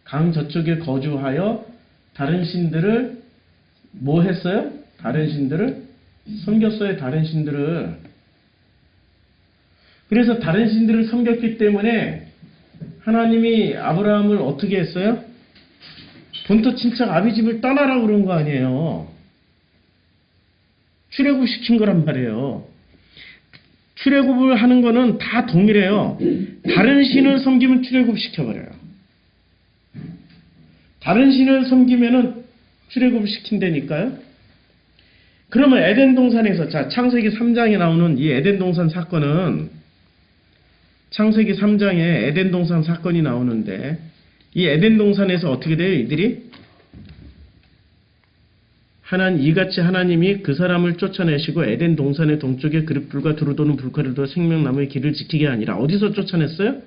강 저쪽에 거주하여 다른 신들을 뭐 했어요? 다른 신들을 섬겼어요. 다른 신들을. 그래서 다른 신들을 섬겼기 때문에 하나님이 아브라함을 어떻게 했어요? 본토 친척 아비집을 떠나라고 그런 거 아니에요. 출애굽 시킨 거란 말이에요. 출애굽을 하는 거는 다 동일해요. 다른 신을 섬기면 출애굽 시켜버려요. 다른 신을 섬기면은 출애굽 시킨다니까요. 그러면 에덴 동산에서 자 창세기 3장에 나오는 이 에덴 동산 사건은 창세기 3장에 에덴 동산 사건이 나오는데 이 에덴 동산에서 어떻게 돼요? 이들이 이같이 하나님이 그 사람을 쫓아내시고 에덴 동산의 동쪽에 그릇불과 두루 도는 불화를 두어 생명나무의 길을 지키게 아니라 어디서 쫓아냈어요?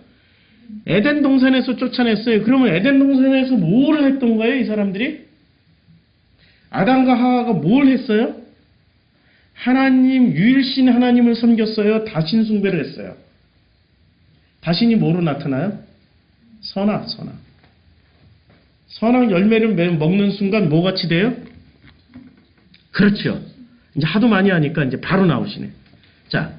에덴 동산에서 쫓아냈어요. 그러면 에덴 동산에서 뭘 했던 거예요? 이 사람들이? 아담과 하와가 뭘 했어요? 유일신 하나님을 섬겼어요? 다신 숭배를 했어요? 다신이 뭐로 나타나요? 선악. 선악 열매를 먹는 순간 뭐같이 돼요? 그렇죠. 이제 하도 많이 하니까 이제 바로 나오시네. 자,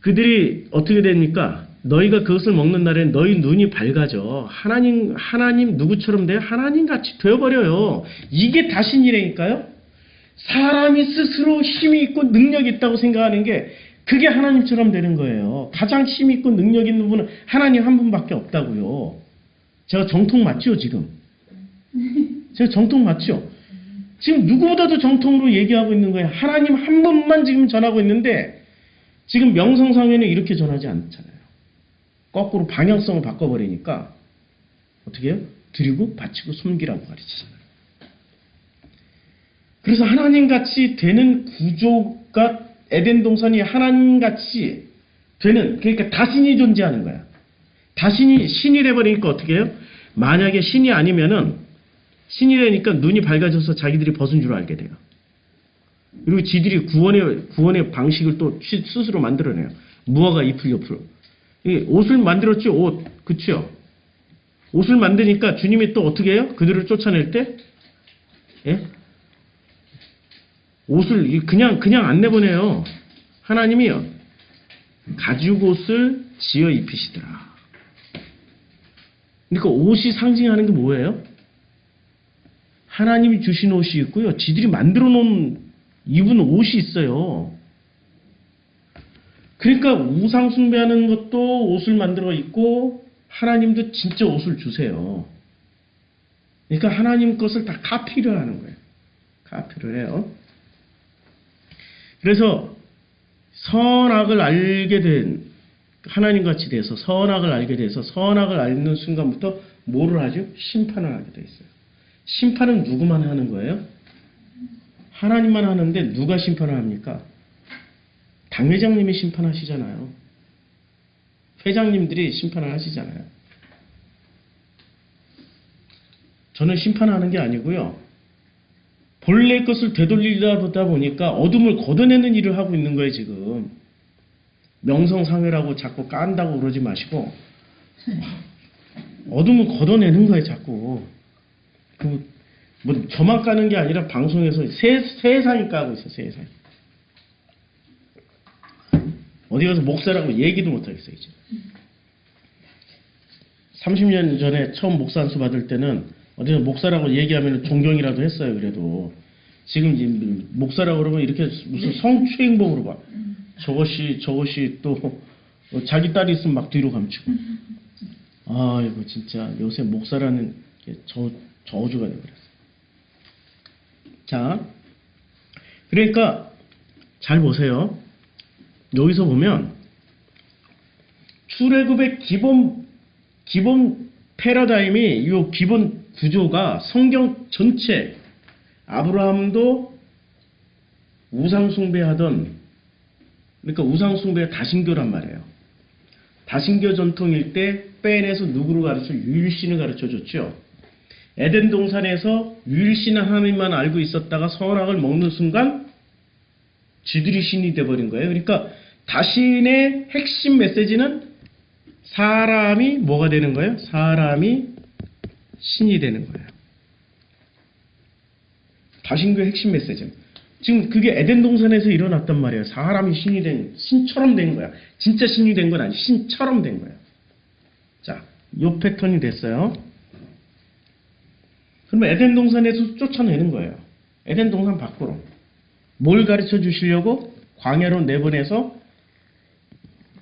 그들이 어떻게 됩니까? 너희가 그것을 먹는 날엔 너희 눈이 밝아져. 하나님 누구처럼 돼요? 하나님같이 되어버려요. 이게 다신이라니까요? 사람이 스스로 힘이 있고 능력이 있다고 생각하는 게 그게 하나님처럼 되는 거예요. 가장 힘이 있고 능력 있는 분은 하나님 한 분밖에 없다고요. 제가 정통 맞죠, 지금? 제가 정통 맞죠? 지금 누구보다도 정통으로 얘기하고 있는 거예요. 하나님 한 분만 지금 전하고 있는데 지금 명성상에는 이렇게 전하지 않잖아요. 거꾸로 방향성을 바꿔버리니까 어떻게 해요? 드리고 바치고 섬기라고 가르치잖아요. 그래서 하나님같이 되는 구조가 에덴 동산이 하나님같이 되는, 그러니까 다신이 존재하는 거야. 다신이 신이 돼버리니까 어떻게 해요? 만약에 신이 아니면은 신이 되니까 눈이 밝아져서 자기들이 벗은 줄 알게 돼요. 그리고 지들이 구원의 방식을 또 스스로 만들어내요. 무화과 잎을 옆으로. 옷을 만들었죠, 옷. 그쵸? 옷을 만드니까 주님이 또 어떻게 해요? 그들을 쫓아낼 때? 예? 옷을 그냥 안 내보내요. 하나님이요. 가죽옷을 지어 입히시더라. 그러니까 옷이 상징하는 게 뭐예요? 하나님이 주신 옷이 있고요. 지들이 만들어 놓은 입은 옷이 있어요. 그러니까 우상 숭배하는 것도 옷을 만들어 입고 하나님도 진짜 옷을 주세요. 그러니까 하나님 것을 다 카피를 하는 거예요. 파편을 해요. 그래서 선악을 알게 된 하나님같이 돼서 선악을 알게 돼서 선악을 알는 순간부터 뭐를 하죠? 심판을 하게 돼 있어요. 심판은 누구만 하는 거예요? 하나님만 하는데 누가 심판을 합니까? 당회장님이 심판하시잖아요. 회장님들이 심판을 하시잖아요. 저는 심판하는 게 아니고요. 본래 것을 되돌리다 보니까 어둠을 걷어내는 일을 하고 있는 거예요, 지금. 명성상회라고 자꾸 깐다고 그러지 마시고 어둠을 걷어내는 거예요, 자꾸. 뭐 저만 까는 게 아니라 방송에서 세상이 까고 있어요, 세상이. 어디 가서 목사라고 얘기도 못 하겠어요, 이제. 30년 전에 처음 목사 안수 받을 때는 어디서 목사라고 얘기하면 존경이라도 했어요, 그래도. 지금 이제 목사라고 그러면 이렇게 무슨 성추행범으로 봐. 저것이 또 자기 딸이 있으면 막 뒤로 감추고. 아이고 진짜 요새 목사라는 게 저주가 되어버렸어요. 자, 그러니까 잘 보세요. 여기서 보면 출애굽의 기본 패러다임이 이 기본 구조가 성경 전체 아브라함도 우상숭배하던 그러니까 우상숭배가 다신교란 말이에요. 다신교 전통일 때 빼내서 누구를 가르쳐? 유일신을 가르쳐줬죠. 에덴 동산에서 유일신 하나님만 알고 있었다가 선악을 먹는 순간 지들이 신이 돼버린 거예요. 그러니까 다신의 핵심 메시지는 사람이 뭐가 되는 거예요? 사람이 신이 되는 거예요. 다신교의 핵심 메시지는. 지금 그게 에덴 동산에서 일어났단 말이에요. 사람이 신처럼 된 거야. 진짜 신이 된 건 아니고 신처럼 된 거야. 자, 요 패턴이 됐어요. 그러면 에덴 동산에서 쫓아내는 거예요. 에덴 동산 밖으로. 뭘 가르쳐 주시려고? 광야로 내보내서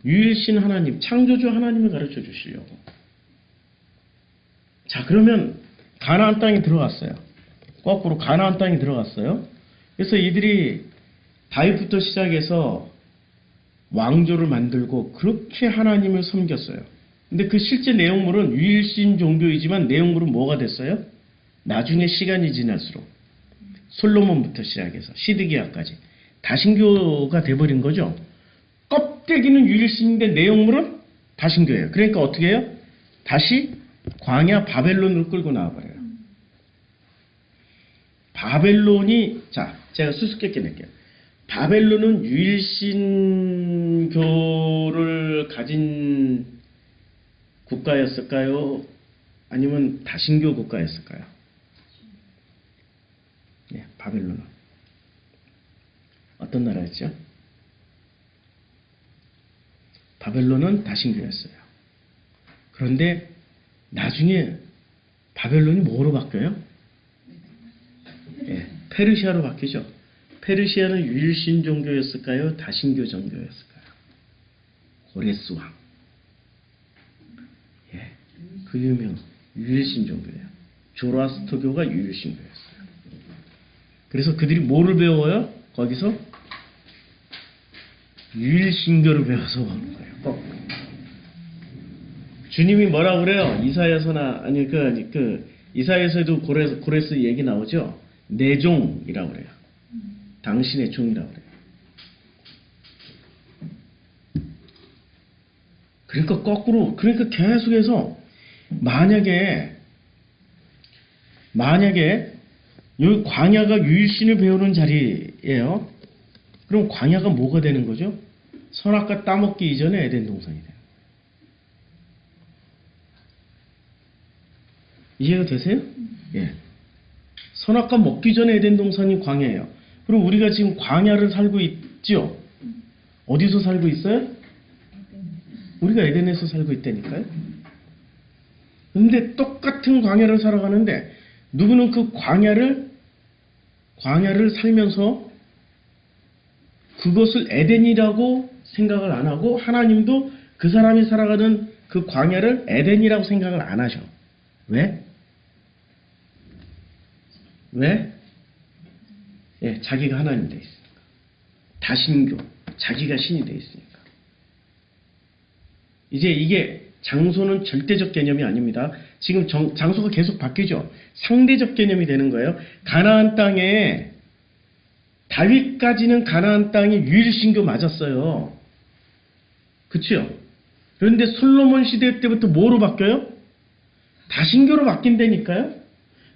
유일신 하나님, 창조주 하나님을 가르쳐 주시려고. 자, 그러면 가나안 땅에 들어갔어요. 거꾸로 가나안 땅에 들어갔어요. 그래서 이들이 다윗부터 시작해서 왕조를 만들고 그렇게 하나님을 섬겼어요. 근데 그 실제 내용물은 유일신 종교이지만 내용물은 뭐가 됐어요? 나중에 시간이 지날수록 솔로몬부터 시작해서 시드기야까지 다신교가 돼버린 거죠. 껍데기는 유일신인데 내용물은 다신교예요. 그러니까 어떻게 해요? 다시 광야 바벨론으로 끌고 나와버려요. 바벨론이, 자, 제가 수수께끼 낼게요. 바벨론은 유일신교를 가진 국가였을까요? 아니면 다신교 국가였을까요? 네, 바벨론은. 어떤 나라였죠? 바벨론은 다신교였어요. 그런데 나중에 바벨론이 뭐로 바뀌어요? 예, 페르시아로 바뀌죠. 페르시아는 유일신 종교였을까요? 다신교 종교였을까요? 고레스 왕. 예, 그 유명 유일신 종교예요. 조로아스터교가 유일신교였어요. 그래서 그들이 뭐를 배워요? 거기서 유일신교를 배워서 오는 거예요. 거꾸로. 주님이 뭐라 그래요? 이사야서나 아니 이사야서에도 고레스 얘기 나오죠. 내 종이라고 그래요. 당신의 종이라고 그래요. 그러니까 거꾸로, 그러니까 계속해서 만약에 여기 광야가 유일신을 배우는 자리예요. 그럼 광야가 뭐가 되는 거죠? 선악과 따먹기 이전에 에덴 동산이 돼요. 이해가 되세요? 예. 선악과 먹기 전에 에덴 동산이 광야예요. 그럼 우리가 지금 광야를 살고 있죠? 어디서 살고 있어요? 우리가 에덴에서 살고 있다니까요. 근데 똑같은 광야를 살아가는데 누구는 그 광야를 살면서 그것을 에덴이라고 생각을 안 하고 하나님도 그 사람이 살아가는 그 광야를 에덴이라고 생각을 안 하셔. 왜? 예, 자기가 하나님 돼 있으니까. 다신교, 자기가 신이 돼 있으니까. 이제 이게 장소는 절대적 개념이 아닙니다. 지금 장소가 계속 바뀌죠. 상대적 개념이 되는 거예요. 가나안 땅에 다윗까지는 가나안 땅이 유일신교 맞았어요. 그렇죠? 그런데 솔로몬 시대 때부터 뭐로 바뀌어요? 다신교로 바뀐다니까요.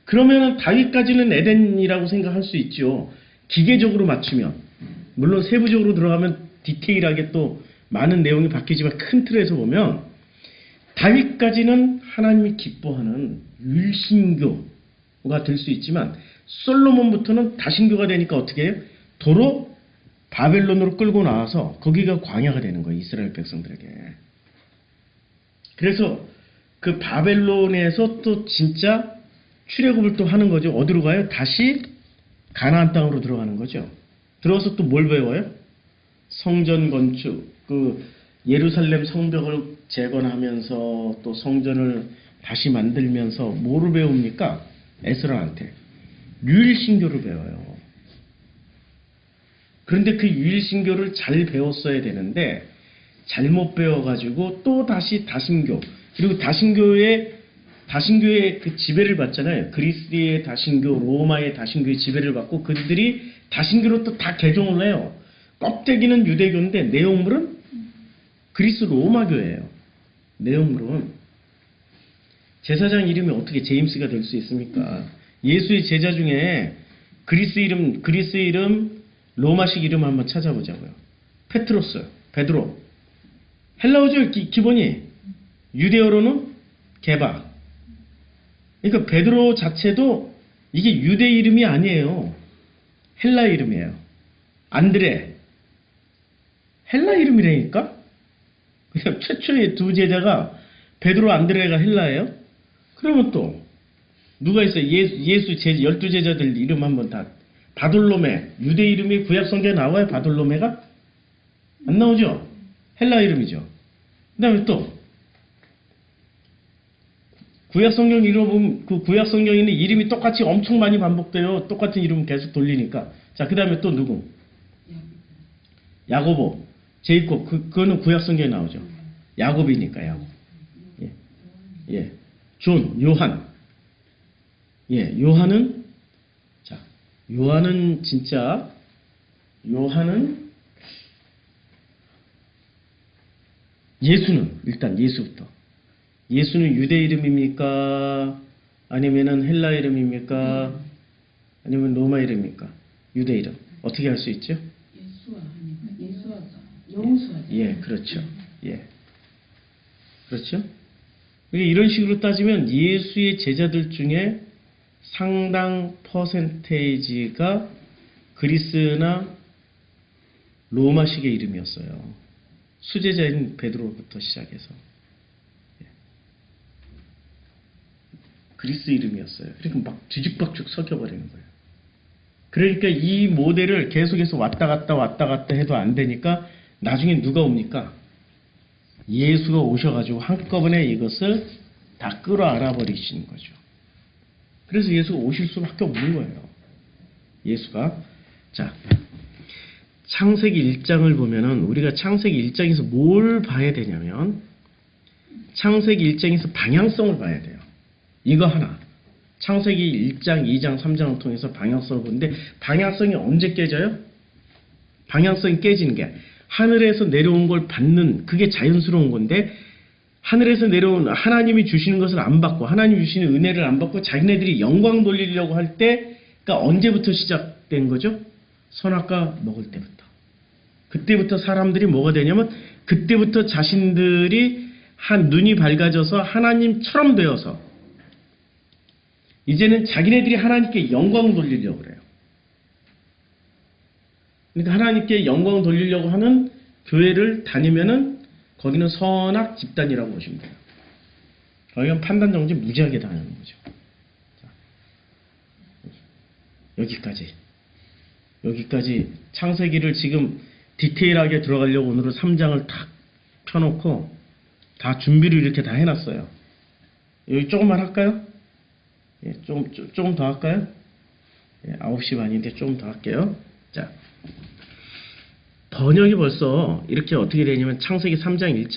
그러면은 다윗까지는 에덴이라고 생각할 수 있죠. 기계적으로 맞추면. 물론 세부적으로 들어가면 디테일하게 또 많은 내용이 바뀌지만 큰 틀에서 보면 다윗까지는 하나님이 기뻐하는 유일신교가 될 수 있지만 솔로몬부터는 다신교가 되니까 어떻게 해요? 도로 바벨론으로 끌고 나와서 거기가 광야가 되는 거예요. 이스라엘 백성들에게. 그래서 그 바벨론에서 또 진짜 출애굽을 또 하는 거죠. 어디로 가요? 다시 가나안 땅으로 들어가는 거죠. 들어가서 또 뭘 배워요? 성전 건축, 그 예루살렘 성벽을 재건하면서 또 성전을 다시 만들면서 뭐를 배웁니까? 에스라한테 유일신교를 배워요. 그런데 그 유일신교를 잘 배웠어야 되는데 잘못 배워가지고 또 다시 다신교, 그리고 다신교의 그 지배를 받잖아요. 그리스의 다신교, 로마의 다신교의 지배를 받고 그들이 다신교로 또 다 개종을 해요. 껍데기는 유대교인데 내용물은 그리스 로마교예요. 내용물은. 제사장 이름이 어떻게 제임스가 될 수 있습니까? 예수의 제자 중에 그리스 이름, 로마식 이름 한번 찾아보자고요. 페트로스, 베드로. 헬라어죠, 기본이. 유대어로는 게바. 그러니까 베드로 자체도 이게 유대 이름이 아니에요. 헬라 이름이에요. 안드레. 헬라 이름이라니까? 그냥 최초의 두 제자가 베드로, 안드레가 헬라예요? 그러면 또 누가 있어요? 예수 12제자들 이름 한번 다. 바돌로메. 유대 이름이 구약 성경에 나와요? 바돌로메가? 안 나오죠? 헬라 이름이죠. 그 다음에 또 구약 성경 읽어보면 그 구약 성경에 있는 이름이 똑같이 엄청 많이 반복돼요. 똑같은 이름 계속 돌리니까. 자, 그 다음에 또 누구? 야고보, 제이콥. 그거는 구약 성경에 나오죠. 야곱이니까 야곱. 예, 예. 존, 요한. 예, 요한은 자, 요한은 진짜 예수는 일단 예수부터. 예수는 유대 이름입니까? 아니면은 헬라 이름입니까? 아니면 로마 이름입니까? 유대 이름. 어떻게 할 수 있죠? 예수와 하니까 예수와가 여호수아. 예, 그렇죠. 예. 그렇죠? 이런 식으로 따지면 예수의 제자들 중에 상당 퍼센테이지가 그리스나 로마식의 이름이었어요. 수제자인 베드로부터 시작해서. 그리스 이름이었어요. 그러니까 막 뒤죽박죽 섞여버리는 거예요. 그러니까 이 모델을 계속해서 왔다 갔다 해도 안 되니까 나중에 누가 옵니까? 예수가 오셔가지고 한꺼번에 이것을 다 끌어안아 버리시는 거죠. 그래서 예수가 오실 수밖에 없는 거예요. 예수가. 자, 창세기 1장을 보면은 우리가 창세기 1장에서 뭘 봐야 되냐면 창세기 1장에서 방향성을 봐야 돼요. 이거 하나. 창세기 1장, 2장, 3장을 통해서 방향성을 보는데 방향성이 언제 깨져요? 방향성이 깨지는 게 하늘에서 내려온 걸 받는 그게 자연스러운 건데 하늘에서 내려온 하나님이 주시는 것을 안 받고 하나님이 주시는 은혜를 안 받고 자기네들이 영광 돌리려고 할 때 그러니까 언제부터 시작된 거죠? 선악과 먹을 때부터. 그때부터 사람들이 뭐가 되냐면 그때부터 자신들이 눈이 밝아져서 하나님처럼 되어서 이제는 자기네들이 하나님께 영광 돌리려고 그래요. 그러니까 하나님께 영광 돌리려고 하는 교회를 다니면은 거기는 선악 집단이라고 보시면 돼요. 거기는 판단 정지 무지하게 당하는 거죠. 자, 여기까지 창세기를 지금 디테일하게 들어가려고 오늘은 3장을 탁 펴놓고 다 준비를 이렇게 다 해놨어요. 여기 조금만 할까요? 예, 조금 더 할까요? 9시 반인데 좀 더 할게요. 자, 번역이 벌써 이렇게 어떻게 되냐면 창세기 3장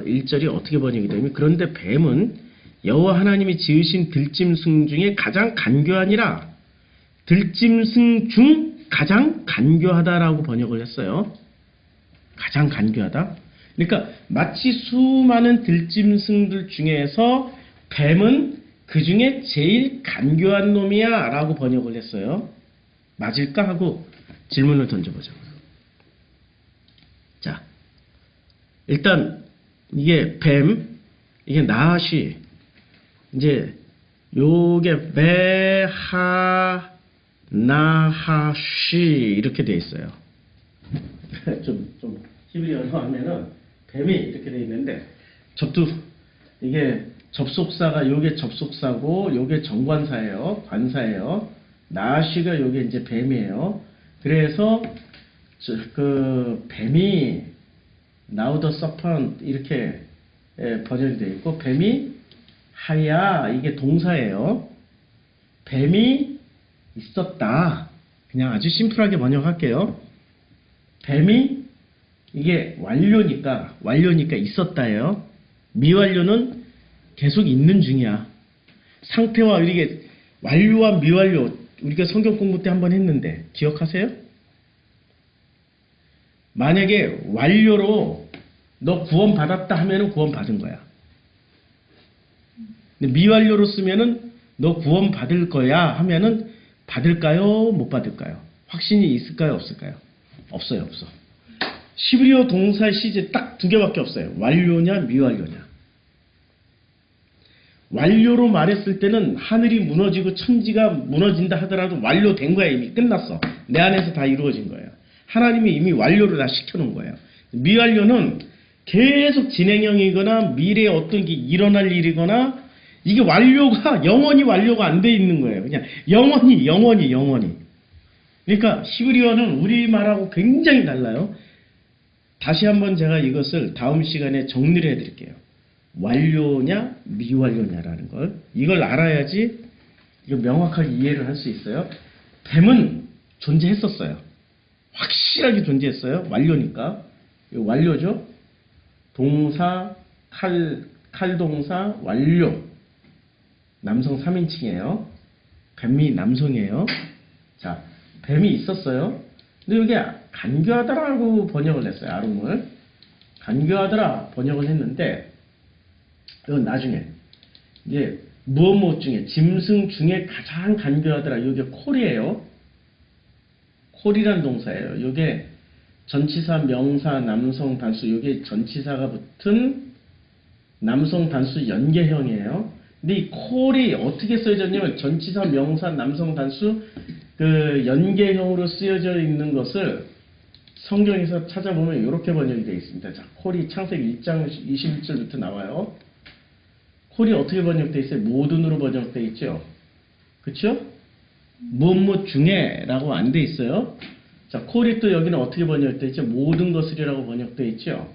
1절이 어떻게 번역이 되냐면 그런데 뱀은 여호와 하나님이 지으신 들짐승 중에 가장 간교하니라. 들짐승 중 가장 간교하다라고 번역을 했어요. 가장 간교하다. 그러니까 마치 수많은 들짐승들 중에서 뱀은 그 중에 제일 간교한 놈이야 라고 번역을 했어요. 맞을까 하고 질문을 던져보자고요. 자, 일단 이게 뱀, 이게 나시, 이제 요게 베하 나하시 이렇게 돼 있어요. 좀 히브리어로 하면은 뱀이 이렇게 돼 있는데 이게 접속사가 요게 접속사고 요게 정관사예요. 관사예요. 나시가 요게 이제 뱀이에요. 그래서 그 뱀이 now the serpent 이렇게 번역이 되어 있고 뱀이 하야 이게 동사예요. 뱀이 있었다. 그냥 아주 심플하게 번역할게요. 뱀이 이게 완료니까 있었다예요. 미완료는 계속 있는 중이야. 상태와 이게 완료와 미완료 우리가 성경 공부 때 한번 했는데 기억하세요? 만약에 완료로 너 구원 받았다 하면은 구원 받은 거야. 근데 미완료로 쓰면은 너 구원 받을 거야 하면은 받을까요? 못 받을까요? 확신이 있을까요? 없을까요? 없어요, 없어. 히브리어 동사 시제 딱 두 개밖에 없어요. 완료냐, 미완료냐. 완료로 말했을 때는 하늘이 무너지고 천지가 무너진다 하더라도 완료된 거야. 이미 끝났어. 내 안에서 다 이루어진 거예요. 하나님이 이미 완료를 다 시켜놓은 거예요. 미완료는 계속 진행형이거나 미래에 어떤 게 일어날 일이거나 이게 영원히 완료가 안 돼 있는 거예요. 그냥 영원히. 그러니까 히브리어는 우리말하고 굉장히 달라요. 다시 한번 제가 이것을 다음 시간에 정리를 해드릴게요. 완료냐 미완료냐라는 걸 이걸 알아야지 이거 명확하게 이해를 할 수 있어요. 뱀은 존재했었어요. 확실하게 존재했어요. 완료니까. 이거 완료죠. 동사 칼동사 완료. 남성 3인칭이에요. 뱀이 남성이에요. 자, 뱀이 있었어요. 근데 여기 간교하다라고 번역을 했어요. 아름을 간교하더라 번역을 했는데 이건 나중에 이제 무엇 중에 짐승 중에 가장 간교하더라. 이게 콜이에요. 콜이란 동사예요. 이게 전치사 명사 남성 단수 이게 전치사가 붙은 남성 단수 연계형이에요. 근데 이 콜이 어떻게 쓰여졌냐면 전치사 명사 남성 단수 그 연계형으로 쓰여져 있는 것을 성경에서 찾아보면 이렇게 번역이 되어 있습니다. 자, 콜이 창세기 1장 21절부터 나와요. 콜이 어떻게 번역되어 있어요? 모든으로 번역되어 있죠. 그쵸? 무엇 중에 라고 안 돼 있어요. 자, 콜이 또 여기는 어떻게 번역되어 있죠? 모든 것을이라고 번역되어 있죠.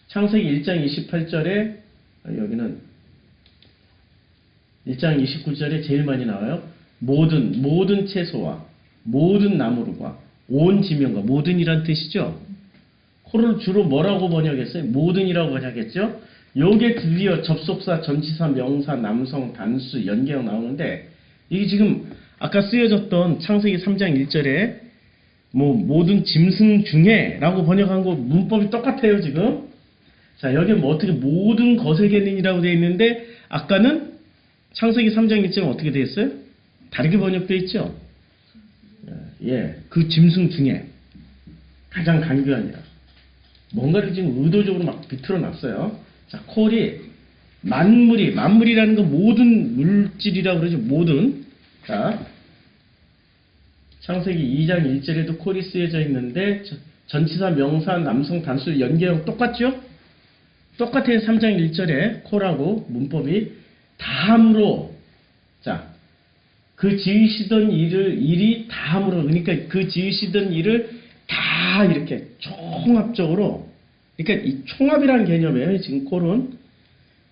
창세기 1장 28절에 여기는 1장 29절에 제일 많이 나와요. 모든 채소와 모든 나무르과 온 지면과 모든이란 뜻이죠. 콜을 주로 뭐라고 번역했어요? 모든이라고 번역했죠. 요게 드디어 접속사, 전치사, 명사, 남성, 단수, 연계형 나오는데 이게 지금 아까 쓰여졌던 창세기 3장 1절에 모든 짐승 중에 라고 번역한 거 문법이 똑같아요 지금. 자, 여기 어떻게 모든 것에게는이라고 되어 있는데 아까는 창세기 3장 1절은 어떻게 되어 있어요? 다르게 번역되어 있죠. 예, 그 짐승 중에 가장 간교하니라. 뭔가를 지금 의도적으로 막 비틀어 놨어요. 자, 콜이 만물이라는 건 모든 물질이라고 그러죠. 모든. 자, 창세기 2장 1절에도 콜이 쓰여져 있는데 전치사 명사 남성 단수 연계형 똑같죠? 똑같아요. 3장 1절에 콜하고 문법이 다함으로. 자, 그 지으시던 일이 다함으로 그러니까 그 지으시던 일을 다 이렇게 총합적으로 그러니까 이 총합이라는 개념이에요. 지금 콜은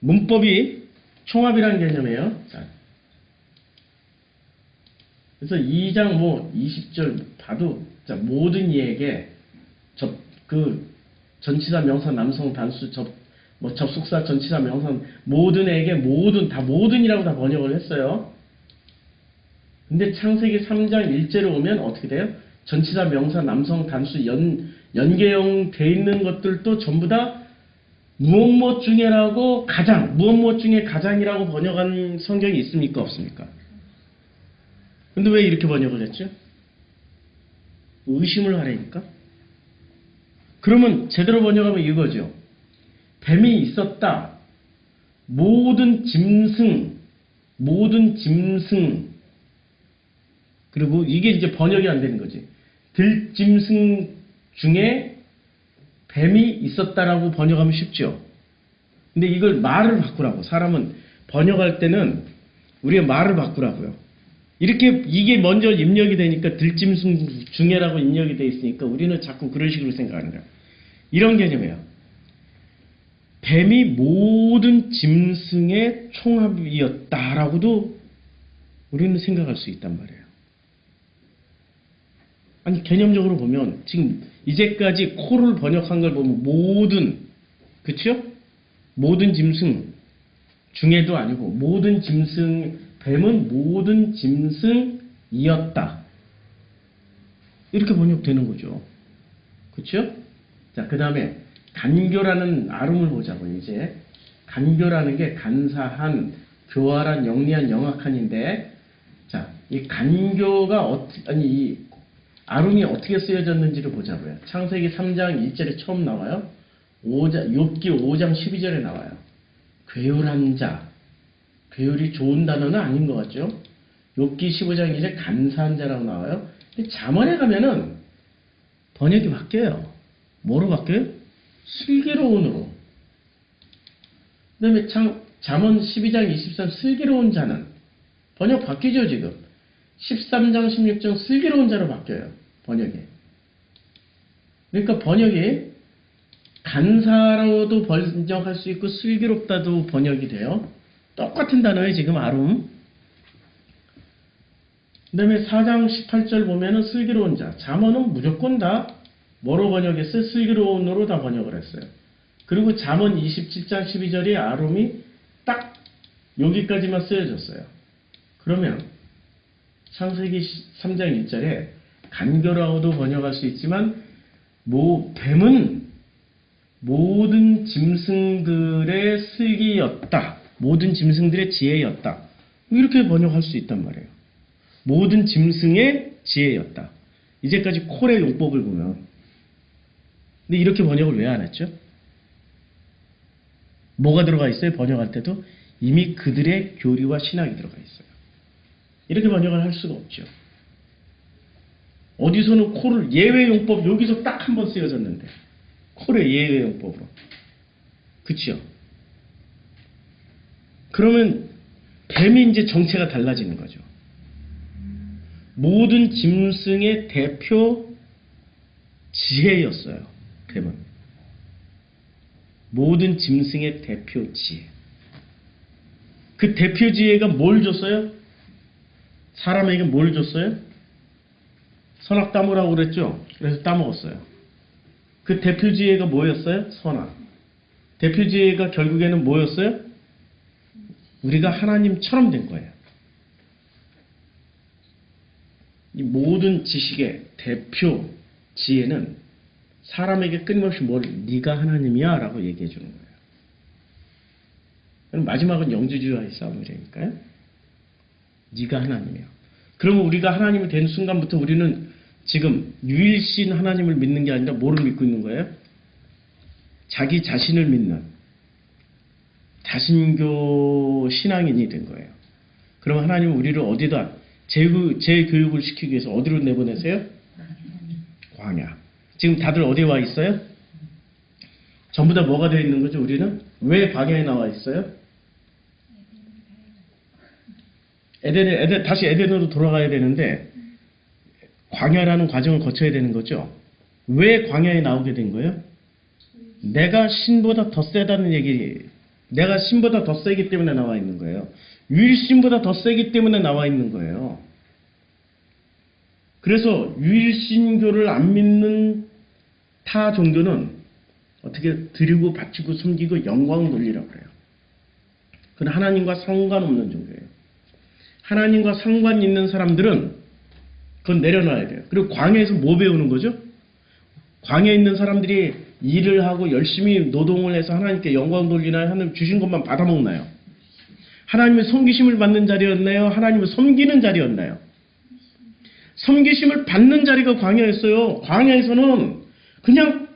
문법이 총합이라는 개념이에요. 자, 그래서 2장 뭐 20절 봐도 자, 모든 이에게 전치사 명사 남성 단수 접속사 전치사 명사 모든에게 모든이라고 다 번역을 했어요. 근데 창세기 3장 1절에 오면 어떻게 돼요? 전치사 명사 남성 단수 연계형 돼 있는 것들도 전부 다 무엇 중에라고 무엇 중에 가장이라고 번역한 성경이 있습니까? 없습니까? 근데 왜 이렇게 번역을 했죠? 의심을 하라니까? 그러면 제대로 번역하면 이거죠. 뱀이 있었다. 모든 짐승. 그리고 이게 이제 번역이 안 되는 거지. 들짐승 중에 뱀이 있었다라고 번역하면 쉽죠. 근데 이걸 말을 바꾸라고. 사람은 번역할 때는 우리가 말을 바꾸라고요. 이게 먼저 입력이 되니까 들짐승 중에라고 입력이 돼 있으니까 우리는 자꾸 그런 식으로 생각하는 거야. 이런 개념이에요. 뱀이 모든 짐승의 총합이었다라고도 우리는 생각할 수 있단 말이에요. 아니 개념적으로 보면 지금 이제까지 코를 번역한 걸 보면 그쵸? 모든 짐승 중에도 아니고 뱀은 모든 짐승이었다. 이렇게 번역되는 거죠. 그쵸? 자, 그 다음에 간교라는 아름을 보자고요. 이제 간교라는 게 간사한, 교활한, 영리한, 영악한인데, 자, 이 간교가 이 아름이 어떻게 쓰여졌는지를 보자고요. 창세기 3장 1절에 처음 나와요. 욥기 5장 12절에 나와요. 괴울한 자. 괴울이 좋은 단어는 아닌 것 같죠? 욥기 15장 1절에 간사한 자라고 나와요. 근데 잠언에 가면은 번역이 바뀌어요. 뭐로 바뀌어요? 슬기로운으로. 그 다음에 잠언 12장 23 슬기로운 자는 번역 바뀌죠 지금. 13장 16장 슬기로운 자로 바뀌어요. 번역이. 그러니까 번역이 간사로도 번역할 수 있고 슬기롭다도 번역이 돼요. 똑같은 단어예요 지금 아름. 그 다음에 4장 18절 보면은 슬기로운 자. 잠언은 무조건 다 뭐로 번역했어요? 슬기로운으로 다 번역을 했어요. 그리고 잠언 27장 12절에 아름이 딱 여기까지만 쓰여졌어요. 그러면 창세기 3장 1절에 간교라고도 번역할 수 있지만 뱀은 모든 짐승들의 슬기였다. 모든 짐승들의 지혜였다. 이렇게 번역할 수 있단 말이에요. 모든 짐승의 지혜였다. 이제까지 콜의 용법을 보면 근데 이렇게 번역을 왜 안 했죠? 뭐가 들어가 있어요? 번역할 때도 이미 그들의 교리와 신학이 들어가 있어요. 이렇게 번역을 할 수가 없죠. 어디서는 콜을 예외용법 여기서 딱 한 번 쓰여졌는데 콜의 예외용법으로. 그치요? 그러면 뱀이 이제 정체가 달라지는 거죠. 모든 짐승의 대표 지혜였어요. 뱀은. 모든 짐승의 대표 지혜. 그 대표 지혜가 뭘 줬어요? 사람에게 뭘 줬어요? 선악 따먹으라고 그랬죠? 그래서 따먹었어요. 그 대표 지혜가 뭐였어요? 선악. 대표 지혜가 결국에는 뭐였어요? 우리가 하나님처럼 된 거예요. 이 모든 지식의 대표 지혜는 사람에게 끊임없이 네가 하나님이야 라고 얘기해 주는 거예요. 그럼 마지막은 영주주의와의 싸움이라니까요. 네가 하나님이야. 그러면 우리가 하나님이 된 순간부터 우리는 지금 유일신 하나님을 믿는 게 아니라 뭐를 믿고 있는 거예요? 자기 자신을 믿는 다신교 신앙인이 된 거예요. 그럼 하나님은 우리를 어디다 재교육을 시키기 위해서 어디로 내보내세요? 광야. 지금 다들 어디에 와 있어요? 전부 다 뭐가 되어 있는 거죠? 우리는? 왜 광야에 나와 있어요? 다시 에덴으로 돌아가야 되는데 광야라는 과정을 거쳐야 되는 거죠. 왜 광야에 나오게 된 거예요? 내가 신보다 더 세다는 얘기, 내가 신보다 더 세기 때문에 나와 있는 거예요. 유일신보다 더 세기 때문에 나와 있는 거예요. 그래서 유일신교를 안 믿는 타 종교는 어떻게 드리고 바치고 섬기고 영광 돌리라고 그래요. 그건 하나님과 상관없는 종교예요. 하나님과 상관 있는 사람들은 그건 내려놔야 돼요. 그리고 광야에서 뭐 배우는 거죠? 광야에 있는 사람들이 일을 하고 열심히 노동을 해서 하나님께 영광 돌리나요? 하나님 주신 것만 받아먹나요? 하나님의 섬기심을 받는 자리였나요? 하나님을 섬기는 자리였나요? 섬기심을 받는 자리가 광야였어요. 광야에서는 그냥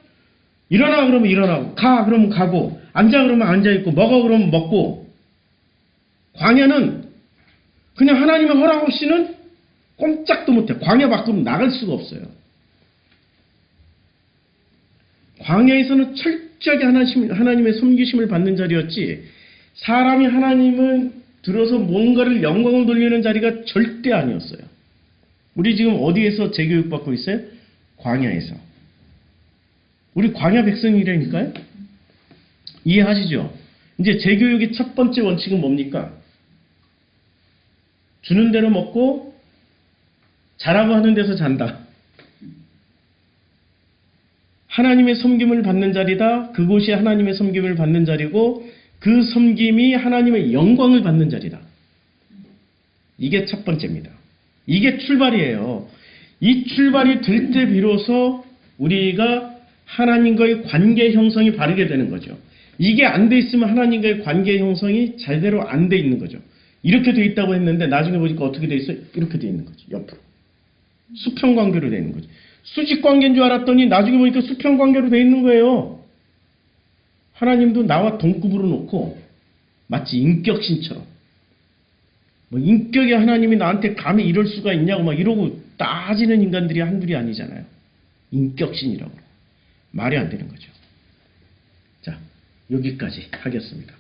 일어나 그러면 일어나고, 가 그러면 가고, 앉아 그러면 앉아있고, 먹어 그러면 먹고, 광야는 그냥 하나님의 허락 없이는 꼼짝도 못해. 광야 밖으로 나갈 수가 없어요. 광야에서는 철저하게 하나님의 섬기심을 받는 자리였지, 사람이 하나님을 들어서 뭔가를 영광을 돌리는 자리가 절대 아니었어요. 우리 지금 어디에서 재교육 받고 있어요? 광야에서. 우리 광야 백성이라니까요? 이해하시죠? 이제 재교육의 첫 번째 원칙은 뭡니까? 주는 대로 먹고 자라고 하는 데서 잔다. 하나님의 섬김을 받는 자리다. 그곳이 하나님의 섬김을 받는 자리고 그 섬김이 하나님의 영광을 받는 자리다. 이게 첫 번째입니다. 이게 출발이에요. 이 출발이 될 때 비로소 우리가 하나님과의 관계 형성이 바르게 되는 거죠. 이게 안 돼 있으면 하나님과의 관계 형성이 제대로 안 돼 있는 거죠. 이렇게 돼 있다고 했는데 나중에 보니까 어떻게 돼 있어요? 이렇게 돼 있는 거죠. 옆으로. 수평 관계로 돼 있는 거죠. 수직 관계인 줄 알았더니 나중에 보니까 수평 관계로 돼 있는 거예요. 하나님도 나와 동급으로 놓고 마치 인격신처럼 뭐 인격의 하나님이 나한테 감히 이럴 수가 있냐고 막 이러고 따지는 인간들이 한둘이 아니잖아요. 인격신이라고. 말이 안 되는 거죠. 자, 여기까지 하겠습니다.